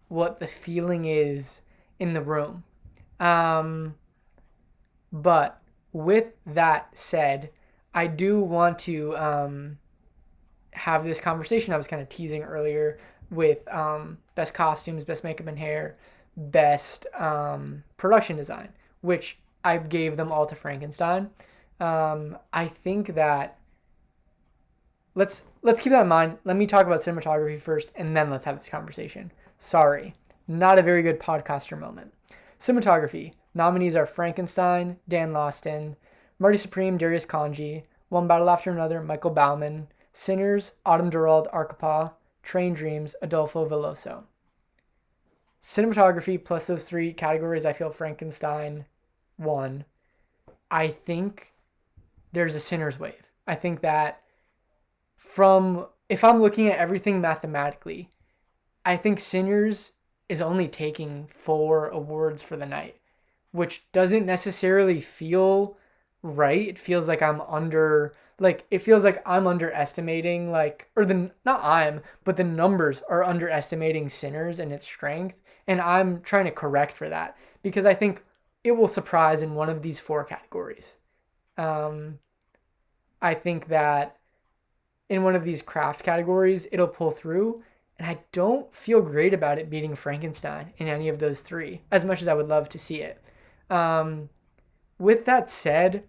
what the feeling is in the room. But with that said, I do want to have this conversation I was kind of teasing earlier with best costumes, best makeup and hair, best production design, which I gave them all to Frankenstein. I think that let's keep that in mind. Let me talk about cinematography first, and then let's have this conversation. Sorry, not a very good podcaster moment. Cinematography nominees are Frankenstein, Dan Lawson, Marty Supreme, Darius Kanji, One Battle After Another, Michael Bauman, Sinners, Autumn Durald Arkapaw, Train Dreams, Adolfo Veloso. Cinematography plus those 3 categories, I feel Frankenstein won. I think there's a Sinners wave. I think that if I'm looking at everything mathematically, I think Sinners is only taking 4 awards for the night, which doesn't necessarily feel right. It feels like I'm underestimating, but the numbers are underestimating Sinners and its strength. And I'm trying to correct for that because I think it will surprise in one of these 4 categories. I think that in one of these craft categories, it'll pull through. And I don't feel great about it beating Frankenstein in any of those 3, as much as I would love to see it. With that said,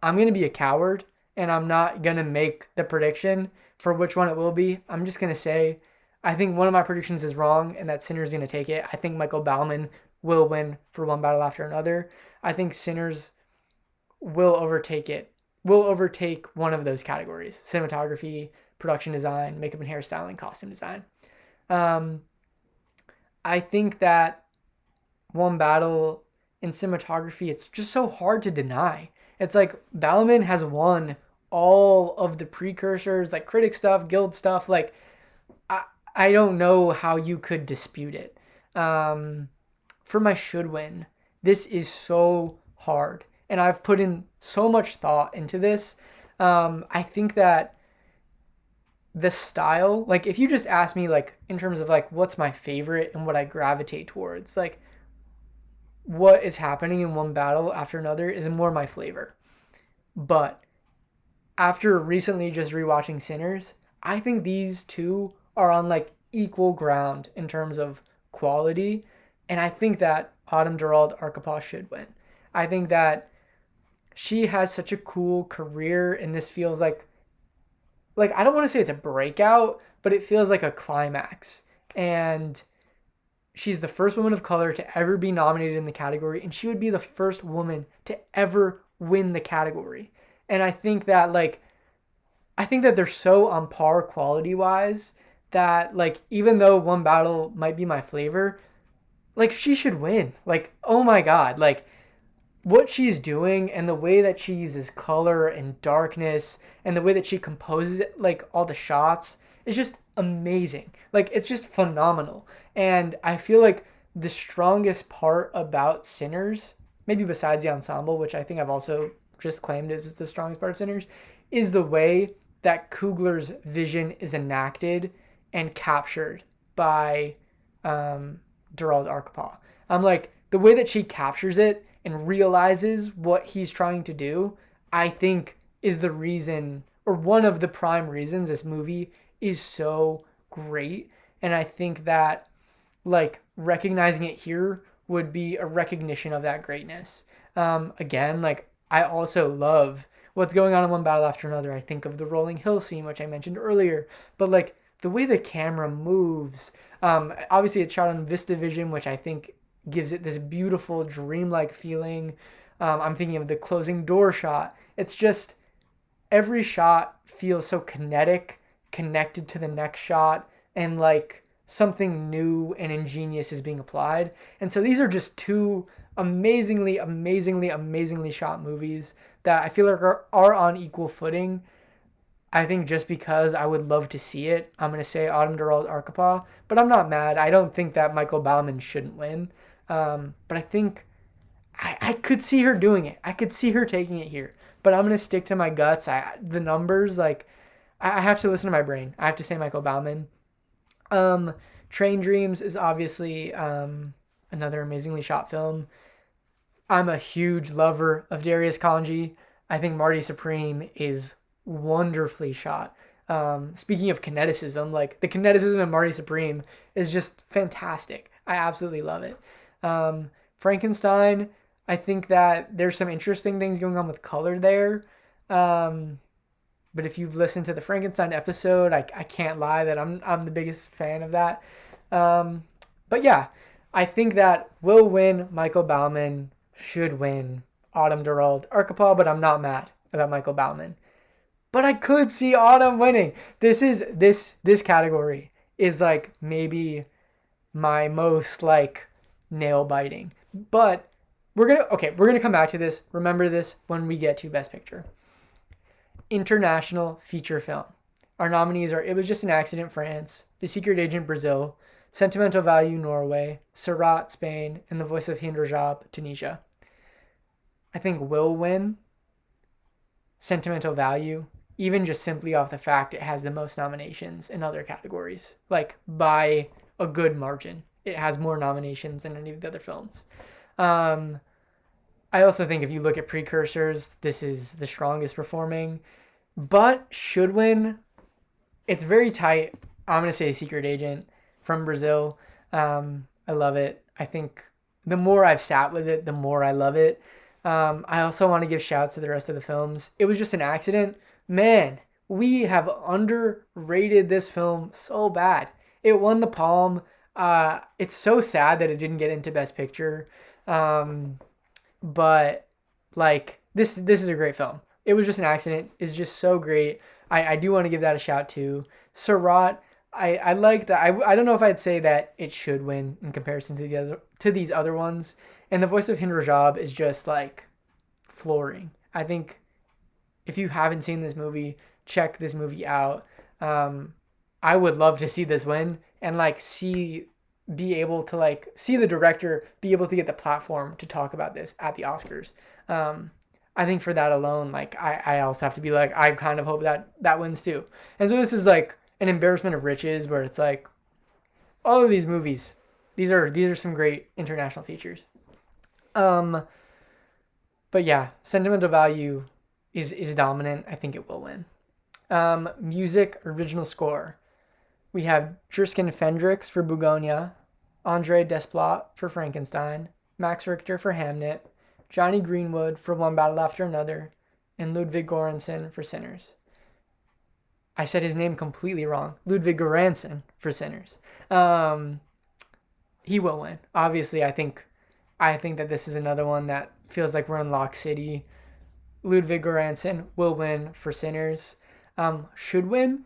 I'm going to be a coward, and I'm not going to make the prediction for which one it will be. I'm just going to say, I think one of my predictions is wrong, and that Sinners is going to take it. I think Michael Bauman will win for One Battle After Another. I think Sinners will overtake one of those categories: cinematography, production design, makeup and hairstyling, costume design. I think that One Battle in cinematography, it's just so hard to deny. It's like Bauman has won all of the precursors, like critic stuff, guild stuff. Like, I don't know how you could dispute it. For my should win, this is so hard. And I've put in so much thought into this. I think that the style, like if you just ask me like in terms of like what's my favorite and what I gravitate towards, like what is happening in One Battle After Another is more my flavor. But after recently just rewatching Sinners, I think these 2 are on like equal ground in terms of quality. And I think that Autumn Durald Arkapaw should win. I think that she has such a cool career, and this feels like I don't want to say it's a breakout, but it feels like a climax. And she's the first woman of color to ever be nominated in the category, and she would be the first woman to ever win the category. And I think that they're so on par quality-wise that, like, even though One Battle might be my flavor, like, she should win. Like, oh my God. Like, what she's doing and the way that she uses color and darkness and the way that she composes it, like, all the shots is just amazing. Like, it's just phenomenal. And I feel like the strongest part about Sinners, maybe besides the ensemble, which I think I've also just claimed it was the strongest part of Sinners, is the way that Coogler's vision is enacted and captured by Gerald Arkapaw. I'm like, the way that she captures it and realizes what he's trying to do, I think is the reason, or one of the prime reasons this movie is so great. And I think that, like, recognizing it here would be a recognition of that greatness. Again, like, I also love what's going on in One Battle After Another. I think of the rolling hill scene, which I mentioned earlier, but like the way the camera moves, obviously it's shot on VistaVision, which I think gives it this beautiful dreamlike feeling. I'm thinking of the closing door shot. It's just, every shot feels so kinetic, connected to the next shot, and like something new and ingenious is being applied. And so these are just two amazingly shot movies that I feel like are on equal footing. I think just because I would love to see it, I'm going to say Autumn Darrell Arkapaw, but I'm not mad. I don't think that Michael Bauman shouldn't win. But I think I could see her doing it. I could see her taking it here, but I'm going to stick to my guts. The numbers, like, I have to listen to my brain. I have to say Michael Bauman. Train Dreams is obviously another amazingly shot film. I'm a huge lover of Darius Kanji. I think Marty Supreme is wonderfully shot. Speaking of kineticism, like, the kineticism of Marty Supreme is just fantastic. I absolutely love it. Frankenstein, I think that there's some interesting things going on with color there. But if you've listened to the Frankenstein episode, I can't lie that I'm the biggest fan of that. But yeah, I think that will win. Michael Bauman should win Autumn Darrell Arkapaw, but I'm not mad about Michael Bauman. But I could see Autumn winning. This category is like maybe my most like nail biting. But we're gonna come back to this. Remember this when we get to Best Picture. International feature film. Our nominees are It Was Just an Accident, France, The Secret Agent, Brazil, Sentimental Value, Norway, Surat, Spain, and The Voice of Hind Rajab, Tunisia. I think will win Sentimental Value, even just simply off the fact it has the most nominations in other categories. Like, by a good margin. It has more nominations than any of the other films. I also think if you look at precursors, this is the strongest performing. But should win, it's very tight. I'm going to say Secret Agent from Brazil. I love it. I think the more I've sat with it, the more I love it. I also want to give shouts to the rest of the films. It Was Just an Accident. Man, we have underrated this film so bad. It won the Palm. It's so sad that it didn't get into Best Picture. But like, this is a great film. It Was Just an Accident is just so great. I do want to give that a shout too. Surat, I like that. I don't know if I'd say that it should win in comparison to these other ones. And The Voice of Hind Rajab is just like flooring. I think if you haven't seen this movie, check this movie out. I would love to see this win and like be able to like see the director be able to get the platform to talk about this at the Oscars. I think for that alone, like I also have to be like, I kind of hope that wins too. And so this is like an embarrassment of riches where it's like all of these movies, these are some great international features. But yeah, Sentimental Value is dominant. I think it will win. Music, original score. We have Jerskin Fendrix for Bugonia, Andre Desplat for Frankenstein, Max Richter for Hamnet, Johnny Greenwood for One Battle After Another, and Ludwig Göransson for Sinners. I said his name completely wrong. Ludwig Göransson for Sinners. He will win. Obviously, I think that this is another one that feels like we're in Lock City. Ludwig Göransson will win for Sinners. Should win?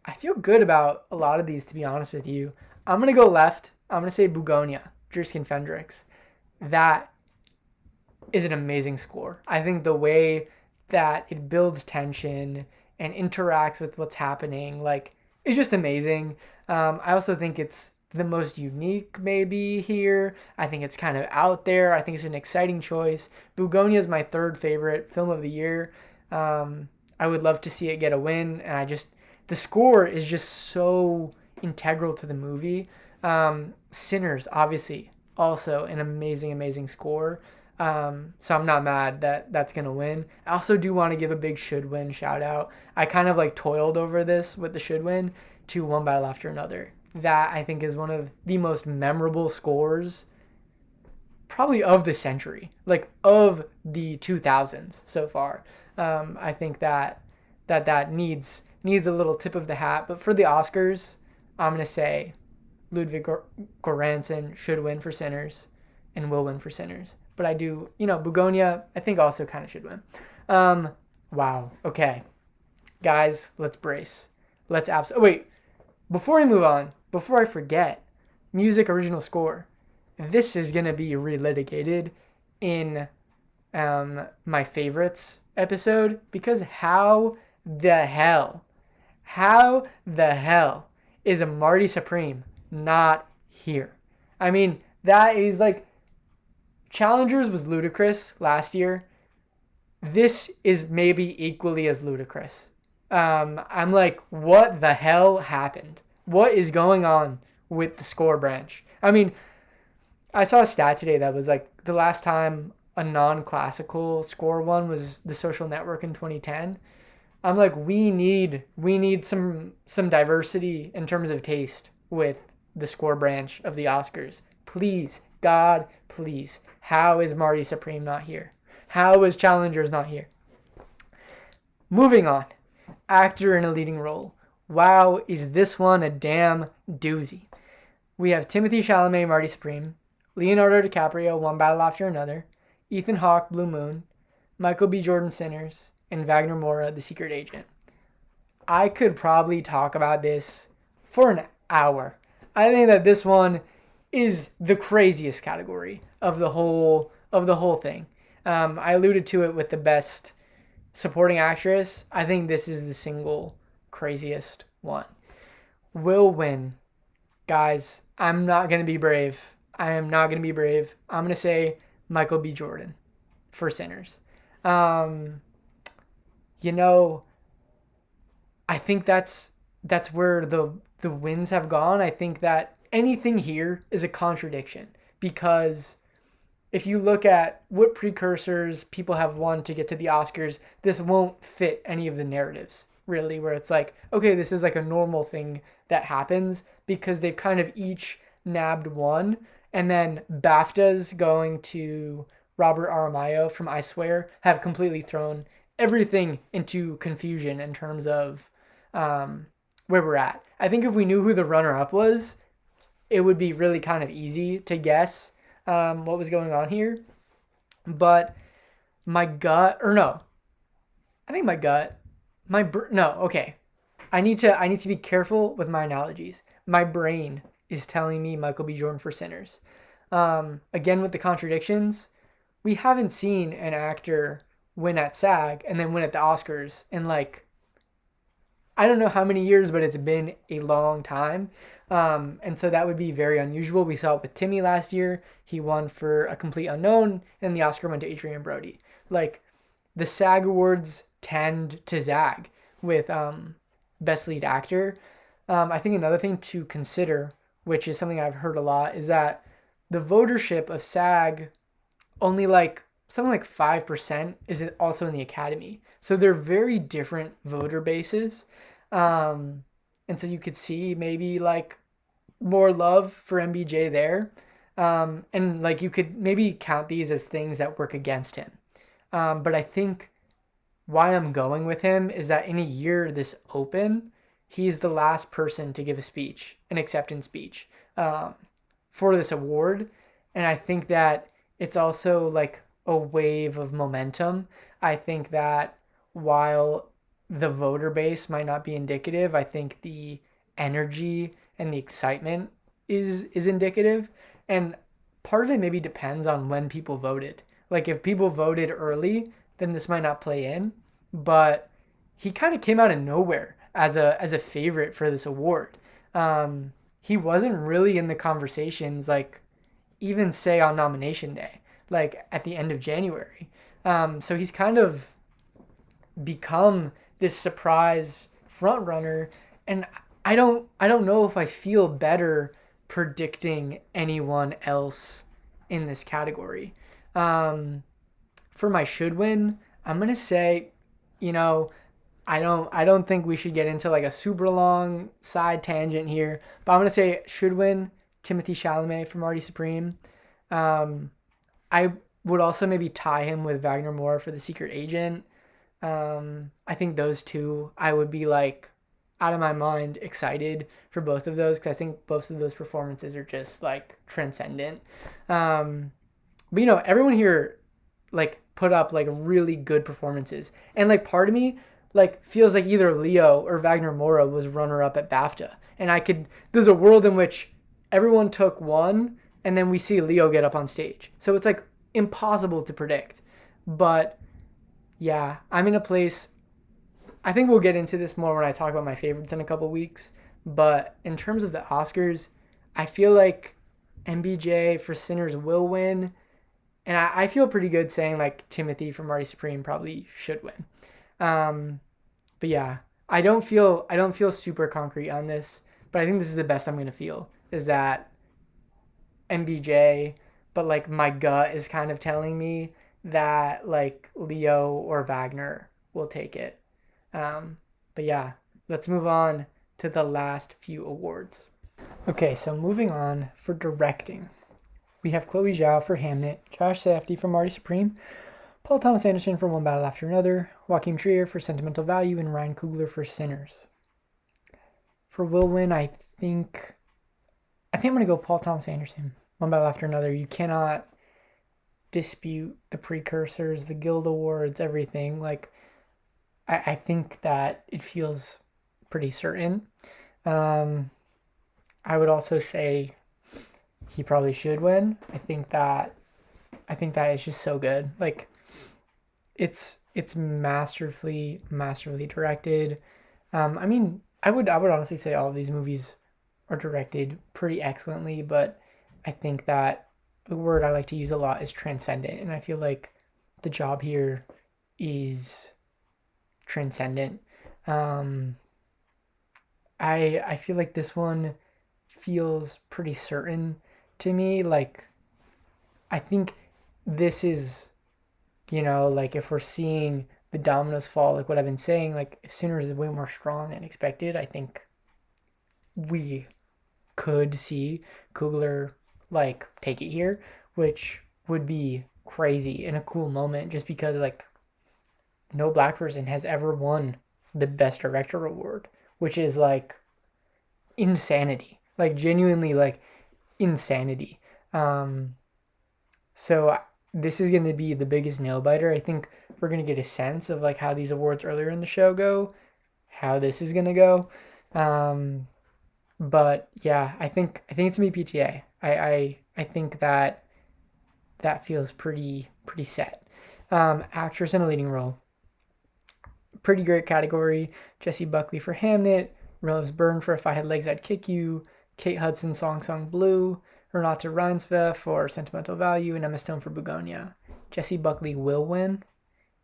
I feel good about a lot of these, to be honest with you. I'm going to go left. I'm going to say Bugonia, Driskin Fendrix. That is an amazing score. I think the way that it builds tension and interacts with what's happening, like, is just amazing. I also think it's the most unique maybe here. I think it's kind of out there. I think it's an exciting choice. Bugonia is my third favorite film of the year. I would love to see it get a win, and the score is just so integral to the movie. Sinners, obviously, also an amazing, amazing score. So I'm not mad that that's going to win. I also do want to give a big should win shout out. I kind of like toiled over this with the should win to One Battle After Another. That I think is one of the most memorable scores probably of the century, like of the 2000s so far. I think that needs a little tip of the hat. But for the Oscars, I'm going to say Ludwig Göransson should win for Sinners and will win for Sinners. But I do, Bugonia, I think also kind of should win. Wow. Okay. Guys, let's brace. Wait, before we move on, before I forget, music original score. This is going to be relitigated in my favorites episode because how the hell is a Marty Supreme not here? I mean, that is like, Challengers was ludicrous last year. This is maybe equally as ludicrous. I'm like, what the hell happened? What is going on with the score branch? I mean, I saw a stat today that was like the last time a non-classical score won was The Social Network in 2010. I'm like, we need some diversity in terms of taste with the score branch of the Oscars. Please, God, please. How is Marty Supreme not here? How is Challengers not here? Moving on. Actor in a leading role. Wow, is this one a damn doozy. We have Timothée Chalamet, Marty Supreme, Leonardo DiCaprio, One Battle After Another, Ethan Hawke, Blue Moon, Michael B. Jordan, Sinners, and Wagner Moura, The Secret Agent. I could probably talk about this for an hour. I think that this one is the craziest category of the whole thing. I alluded to it with the best supporting actress. I think this is the single craziest one. Will win. Guys, I'm not going to be brave. I am not going to be brave. I'm going to say Michael B. Jordan for Sinners. I think that's where the wins have gone. I think that anything here is a contradiction because if you look at what precursors people have won to get to the Oscars, this won't fit any of the narratives, really, where it's like, okay, this is like a normal thing that happens because they've kind of each nabbed one. And then BAFTAs going to Robert Aramayo from I Swear have completely thrown everything into confusion in terms of where we're at. I think if we knew who the runner-up was, it would be really kind of easy to guess what was going on here. But I need to be careful with my analogies. My brain is telling me Michael B. Jordan for Sinners. Again, with the contradictions, we haven't seen an actor win at SAG and then win at the Oscars in like, I don't know how many years, but it's been a long time. And so that would be very unusual. We saw it with Timmy last year. He won for A Complete Unknown, and the Oscar went to Adrian Brody. Like, the SAG Awards tend to zag with Best Lead Actor. I think another thing to consider, which is something I've heard a lot, is that the votership of SAG, only like something like 5% is also in the Academy. So they're very different voter bases. And so you could see maybe like more love for MBJ there. And like you could maybe count these as things that work against him. But I think why I'm going with him is that in a year this open, he's the last person to give a speech, an acceptance speech, for this award. And I think that it's also like a wave of momentum. I think that while the voter base might not be indicative. I think the energy and the excitement is indicative. And part of it maybe depends on when people voted. Like if people voted early, then this might not play in. But he kind of came out of nowhere as a favorite for this award. He wasn't really in the conversations like even say on nomination day, like at the end of January. So he's kind of become this surprise front runner, and I don't know if I feel better predicting anyone else in this category. For my should win, I'm gonna say, you know, I don't think we should get into like a super long side tangent here, but I'm gonna say should win Timothy Chalamet from Marty Supreme. I would also maybe tie him with Wagner Moore for The Secret Agent. I think those two, I would be like out of my mind excited for both of those because I think both of those performances are just like transcendent. But everyone here like put up like really good performances, and like part of me like feels like either Leo or Wagner Moura was runner up at BAFTA, and there's a world in which everyone took one, and then we see Leo get up on stage, so it's like impossible to predict. But yeah, I'm in a place. I think we'll get into this more when I talk about my favorites in a couple weeks. But in terms of the Oscars, I feel like MBJ for Sinners will win. And I feel pretty good saying like Timothy from Marty Supreme probably should win. But yeah, I don't feel super concrete on this, but I think this is the best I'm gonna feel is that MBJ, but like my gut is kind of telling me that like Leo or Wagner will take it. But yeah, let's move on to the last few awards. Okay, so moving on for directing. We have Chloe Zhao for Hamnet, Josh Safdie for Marty Supreme, Paul Thomas Anderson for One Battle After Another, Joaquin Trier for Sentimental Value, and Ryan Coogler for Sinners. For Will Win, I think I'm going to go Paul Thomas Anderson, One Battle After Another. You cannot dispute the precursors, the Guild Awards, everything. Like, I think that it feels pretty certain. I would also say he probably should win. I think that is just so good. Like, it's masterfully directed. I mean, I would honestly say all of these movies are directed pretty excellently, but I think that the word I like to use a lot is transcendent, and I feel like the job here is transcendent. I feel like this one feels pretty certain to me. Like, I think this is, like if we're seeing the dominoes fall, like what I've been saying, like Sinners is way more strong than expected. I think we could see Coogler like take it here, which would be crazy and a cool moment just because like no black person has ever won the Best Director award, which is like insanity, like genuinely like insanity. So this is going to be the biggest nail biter. I think we're going to get a sense of like how these awards earlier in the show go, how this is going to go. But yeah, I think it's me PTA. I think that feels pretty set. Actress in a leading role. Pretty great category. Jessie Buckley for Hamnet, Rose Byrne for If I Had Legs I'd Kick You, Kate Hudson Song Blue, Renate Reinsve for Sentimental Value, and Emma Stone for Begonia. Jessie Buckley will win.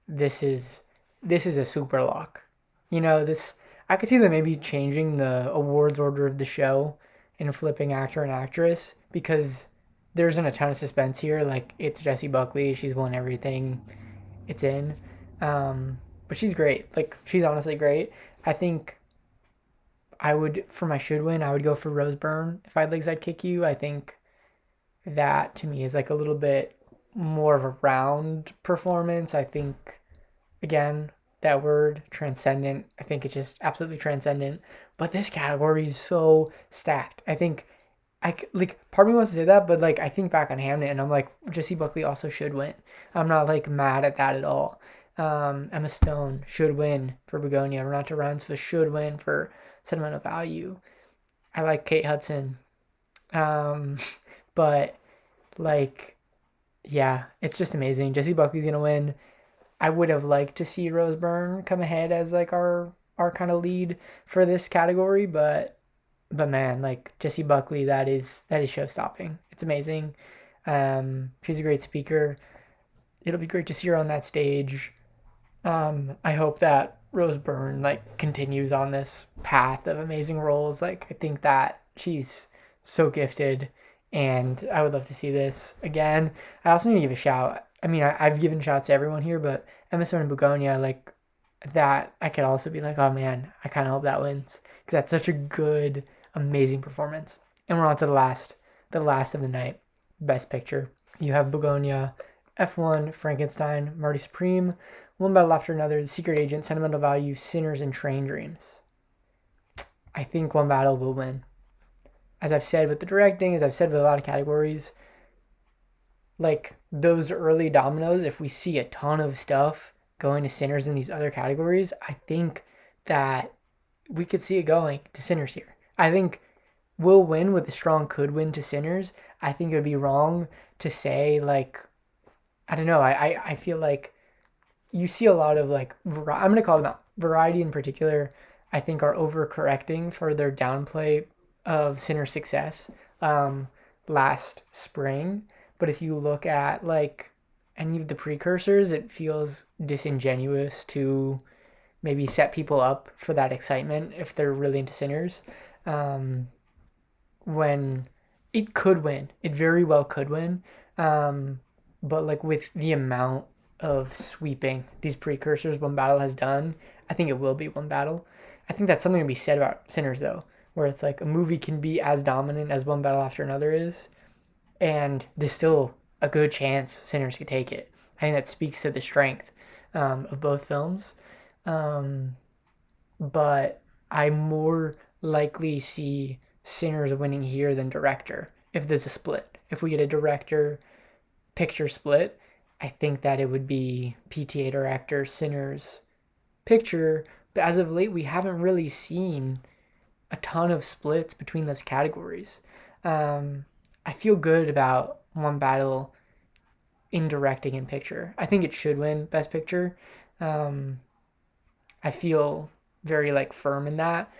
This is a super lock. This I could see them maybe changing the awards order of the show and flipping actor and actress because there isn't a ton of suspense here. Like, it's Jessie Buckley. She's won everything it's in. But she's great. Like, she's honestly great. I think for my should win, I would go for Rose Byrne. If I Had Legs, I'd Kick You. I think that, to me, is like a little bit more of a round performance. I think, again, that word, transcendent, I think it's just absolutely transcendent. But this category is so stacked. I think, part of me wants to say that, but, like, I think back on Hamnet, and I'm like, Jessie Buckley also should win. I'm not, like, mad at that at all. Emma Stone should win for Begonia. Renata Reinsva should win for Sentimental Value. I like Kate Hudson. Um, but, like, yeah, it's just amazing. Jessie Buckley's going to win. I would have liked to see Rose Byrne come ahead as, like, our kind of lead for this category, but man, like Jessie Buckley, that is show stopping. It's amazing. She's a great speaker. It'll be great to see her on that stage. I hope that Rose Byrne like continues on this path of amazing roles. Like I think that she's so gifted, and I would love to see this again. I also need to give a shout. I mean, I've given shouts to everyone here, but Emma Stone and Begonia, like that, I could also be like, oh man, I kind of hope that wins because that's such a good, amazing performance. And we're on to the last of the night, Best Picture. You have Begonia, F1, Frankenstein, Marty Supreme, One Battle After Another, The Secret Agent, Sentimental Value, Sinners, and Train Dreams. I think One Battle will win. As I've said with the directing, as I've said with a lot of categories, like those early dominoes, if we see a ton of stuff going to Sinners in these other categories, I think that we could see it going to Sinners here. I think will win with a strong could win to Sinners. I think it would be wrong to say, like, I don't know. I feel like you see a lot of, like, I'm going to call them out. Variety in particular, I think, are overcorrecting for their downplay of Sinners' success last spring. But if you look at, like, any of the precursors, it feels disingenuous to maybe set people up for that excitement if they're really into Sinners. When it could win. It very well could win. But like with the amount of sweeping these precursors One Battle has done, I think it will be One Battle. I think that's something to be said about Sinners though, where it's like a movie can be as dominant as One Battle After Another is, and there's still a good chance Sinners could take it. I think that speaks to the strength of both films. But I more likely see Sinners winning here than director if there's a split. If we get a director picture split, I think that it would be PTA director, Sinners picture. But as of late, we haven't really seen a ton of splits between those categories. I feel good about One Battle in directing and picture. I think it should win Best Picture. I feel very like firm in that.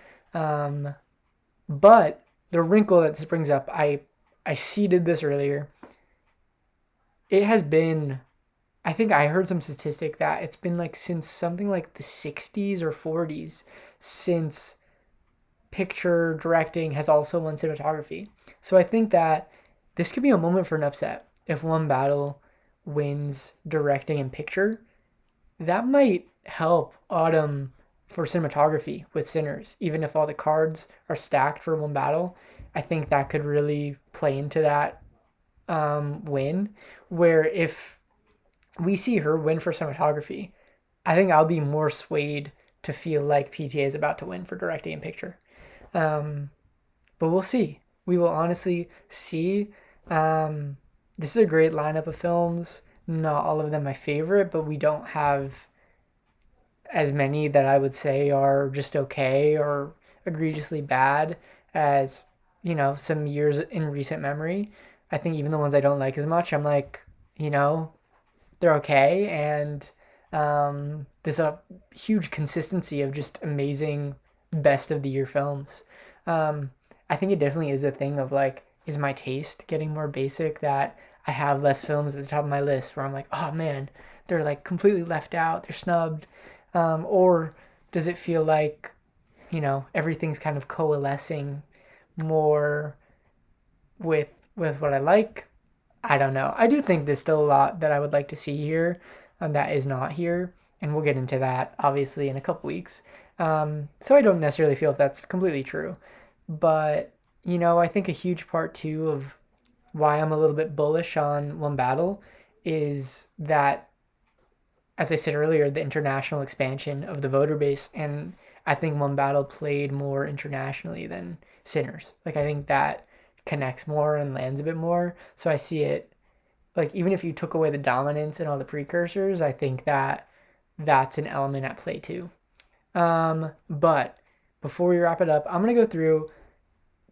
But the wrinkle that this brings up, I seeded this earlier. It has been, I think I heard some statistic that it's been like since something like the 60s or 40s since picture directing has also won cinematography. So I think that this could be a moment for an upset. If One Battle wins directing and picture, that might help Autumn for cinematography with Sinners. Even if all the cards are stacked for One Battle, I think that could really play into that win. Where if we see her win for cinematography, I think I'll be more swayed to feel like PTA is about to win for directing and picture. But we'll see. We will honestly see. This is a great lineup of films. Not all of them my favorite, but we don't have as many that I would say are just okay or egregiously bad as, you know, some years in recent memory. I think even the ones I don't like as much, I'm like, you know, they're okay. And there's a huge consistency of just amazing best of the year films. I think it definitely is a thing of like, is my taste getting more basic that I have less films at the top of my list where I'm like, oh man, they're like completely left out, they're snubbed. Or does it feel like, you know, everything's kind of coalescing more with what I like? I don't know. I do think there's still a lot that I would like to see here that is not here. And we'll get into that, obviously, in a couple weeks. So I don't necessarily feel if that's completely true. But, you know, I think a huge part, too, of why I'm a little bit bullish on One Battle is that, as I said earlier, the international expansion of the voter base. And I think One Battle played more internationally than Sinners. Like, I think that connects more and lands a bit more. So I see it, like, even if you took away the dominance and all the precursors, I think that that's an element at play too. But before we wrap it up, I'm going to go through,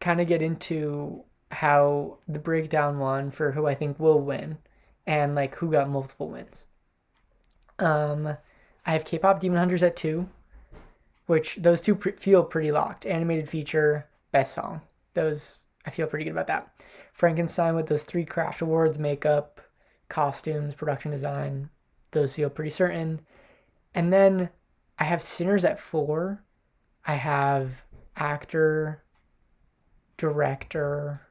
kind of get into how the breakdown one for who I think will win and like who got multiple wins. I have K-pop Demon Hunters at 2, which those two feel pretty locked. Animated feature, best song. Those, I feel pretty good about that. Frankenstein with those 3 craft awards, makeup, costumes, production design, those feel pretty certain. And then I have Sinners at 4. I have actor, director,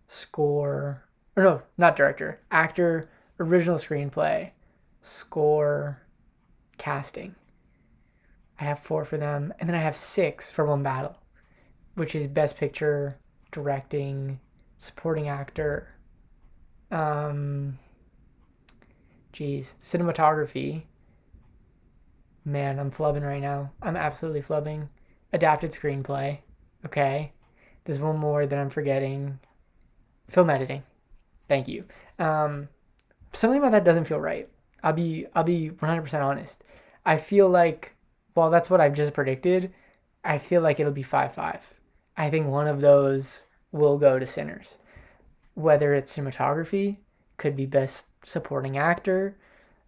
score, or no, not director, actor, original screenplay, score, casting. I have 4 for them. And then I have 6 for One Battle, which is best picture, directing, supporting actor, cinematography. Man, I'm flubbing right now. I'm absolutely flubbing. Adapted screenplay. Okay. There's one more that I'm forgetting. Film editing. Thank you. Something about that doesn't feel right. I'll be 100% honest. I feel like, well, that's what I've just predicted. I feel like it'll be 5-5. I think one of those will go to Sinners. Whether it's cinematography, could be best supporting actor.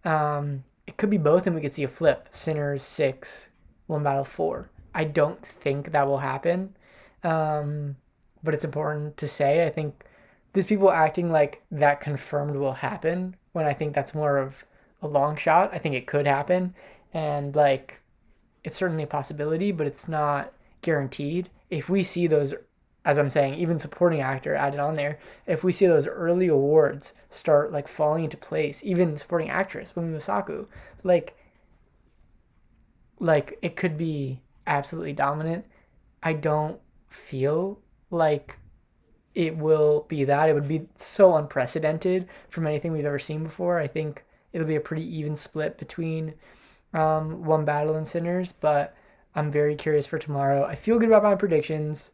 It could be both, and we could see a flip. Sinners 6, One Battle 4. I don't think that will happen, but it's important to say. I think there's people acting like that confirmed will happen when I think that's more of a long shot. I think it could happen, and like it's certainly a possibility, but it's not guaranteed. If we see those, as I'm saying, even supporting actor added on there, if we see those early awards start like falling into place, even supporting actress, Wumi Masaku, like it could be absolutely dominant. I don't feel like it will be that. It would be so unprecedented from anything we've ever seen before. I think it'll be a pretty even split between One Battle and Sinners, but I'm very curious for tomorrow. I feel good about my predictions.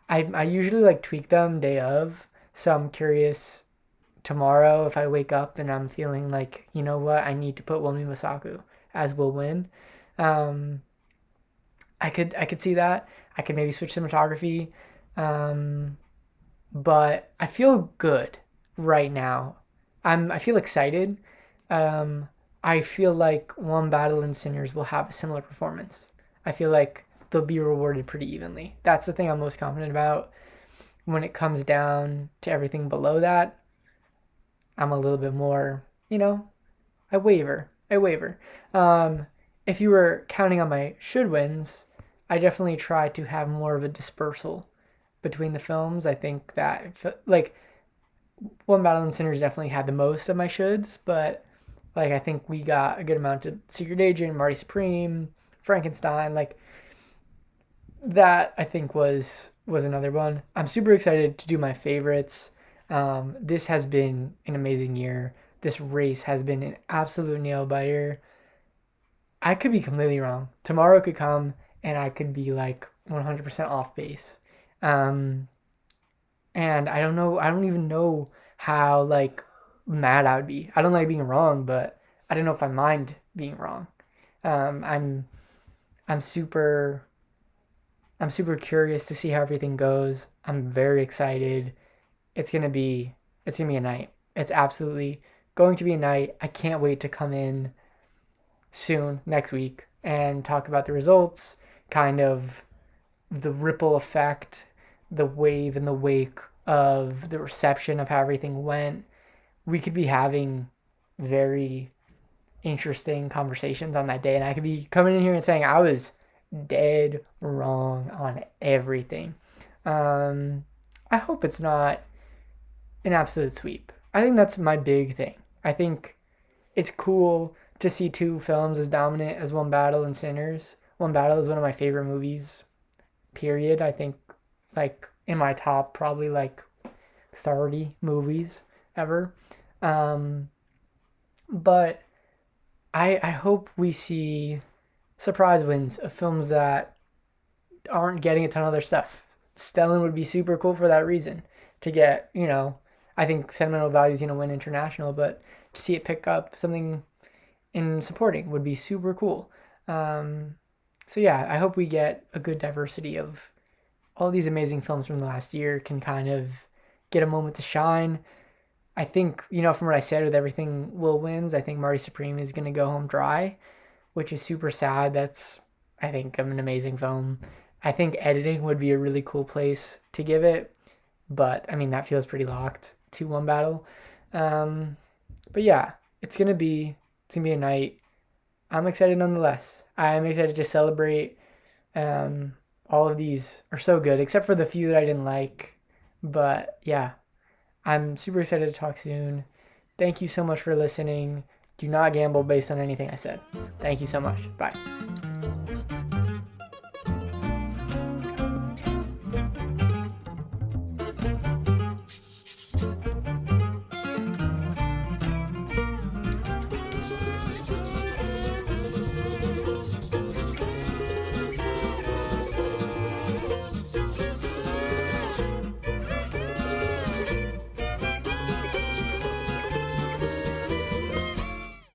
I usually like tweak them day of, so I'm curious tomorrow if I wake up and I'm feeling like, you know what, I need to put Wumi Masaku as will win. I could see that. I could maybe switch cinematography, but I feel good right now. I feel excited. I feel like One Battle and Sinners will have a similar performance. I feel like they'll be rewarded pretty evenly. That's the thing I'm most confident about. When it comes down to everything below that, I'm a little bit more, I waver. If you were counting on my should wins, I definitely try to have more of a dispersal between the films. I think that, like, One Battle and Sinners definitely had the most of my shoulds, but, like, I think we got a good amount of Secret Agent, Marty Supreme, Frankenstein, like, that I think was another one. I'm super excited to do my favorites. This has been an amazing year. This race has been an absolute nail biter. I could be completely wrong. Tomorrow could come and I could be like 100% off base. And I don't know. I don't even know how like mad I would be. I don't like being wrong, but I don't know if I mind being wrong. I'm super curious to see how everything goes. I'm very excited. It's gonna be a night. It's absolutely going to be a night. I can't wait to come in soon next week and talk about the results, kind of the ripple effect, the wave and the wake of the reception of how everything went. We could be having very interesting conversations on that day, and I could be coming in here and saying I was dead wrong on everything. I hope it's not an absolute sweep. I think that's my big thing. I think it's cool to see two films as dominant as One Battle and Sinners. One Battle is one of my favorite movies, period. I think, like, in my top probably, like, 30 movies ever. But I hope we see surprise wins of films that aren't getting a ton of other stuff. Stellan would be super cool for that reason. To get, I think Sentimental Values, win international, but to see it pick up something in supporting would be super cool. So yeah, I hope we get a good diversity of all these amazing films from the last year can kind of get a moment to shine. I think, from what I said with everything Will wins, I think Marty Supreme is going to go home dry, which is super sad. That's, I think, an amazing film. I think editing would be a really cool place to give it, but I mean, that feels pretty locked. 2-1 battle. But yeah, it's gonna be a night. I'm excited nonetheless. I'm excited to celebrate. All of these are so good, except for the few that I didn't like. But yeah, I'm super excited to talk soon. Thank you so much for listening. Do not gamble based on anything I said. Thank you so much. Bye.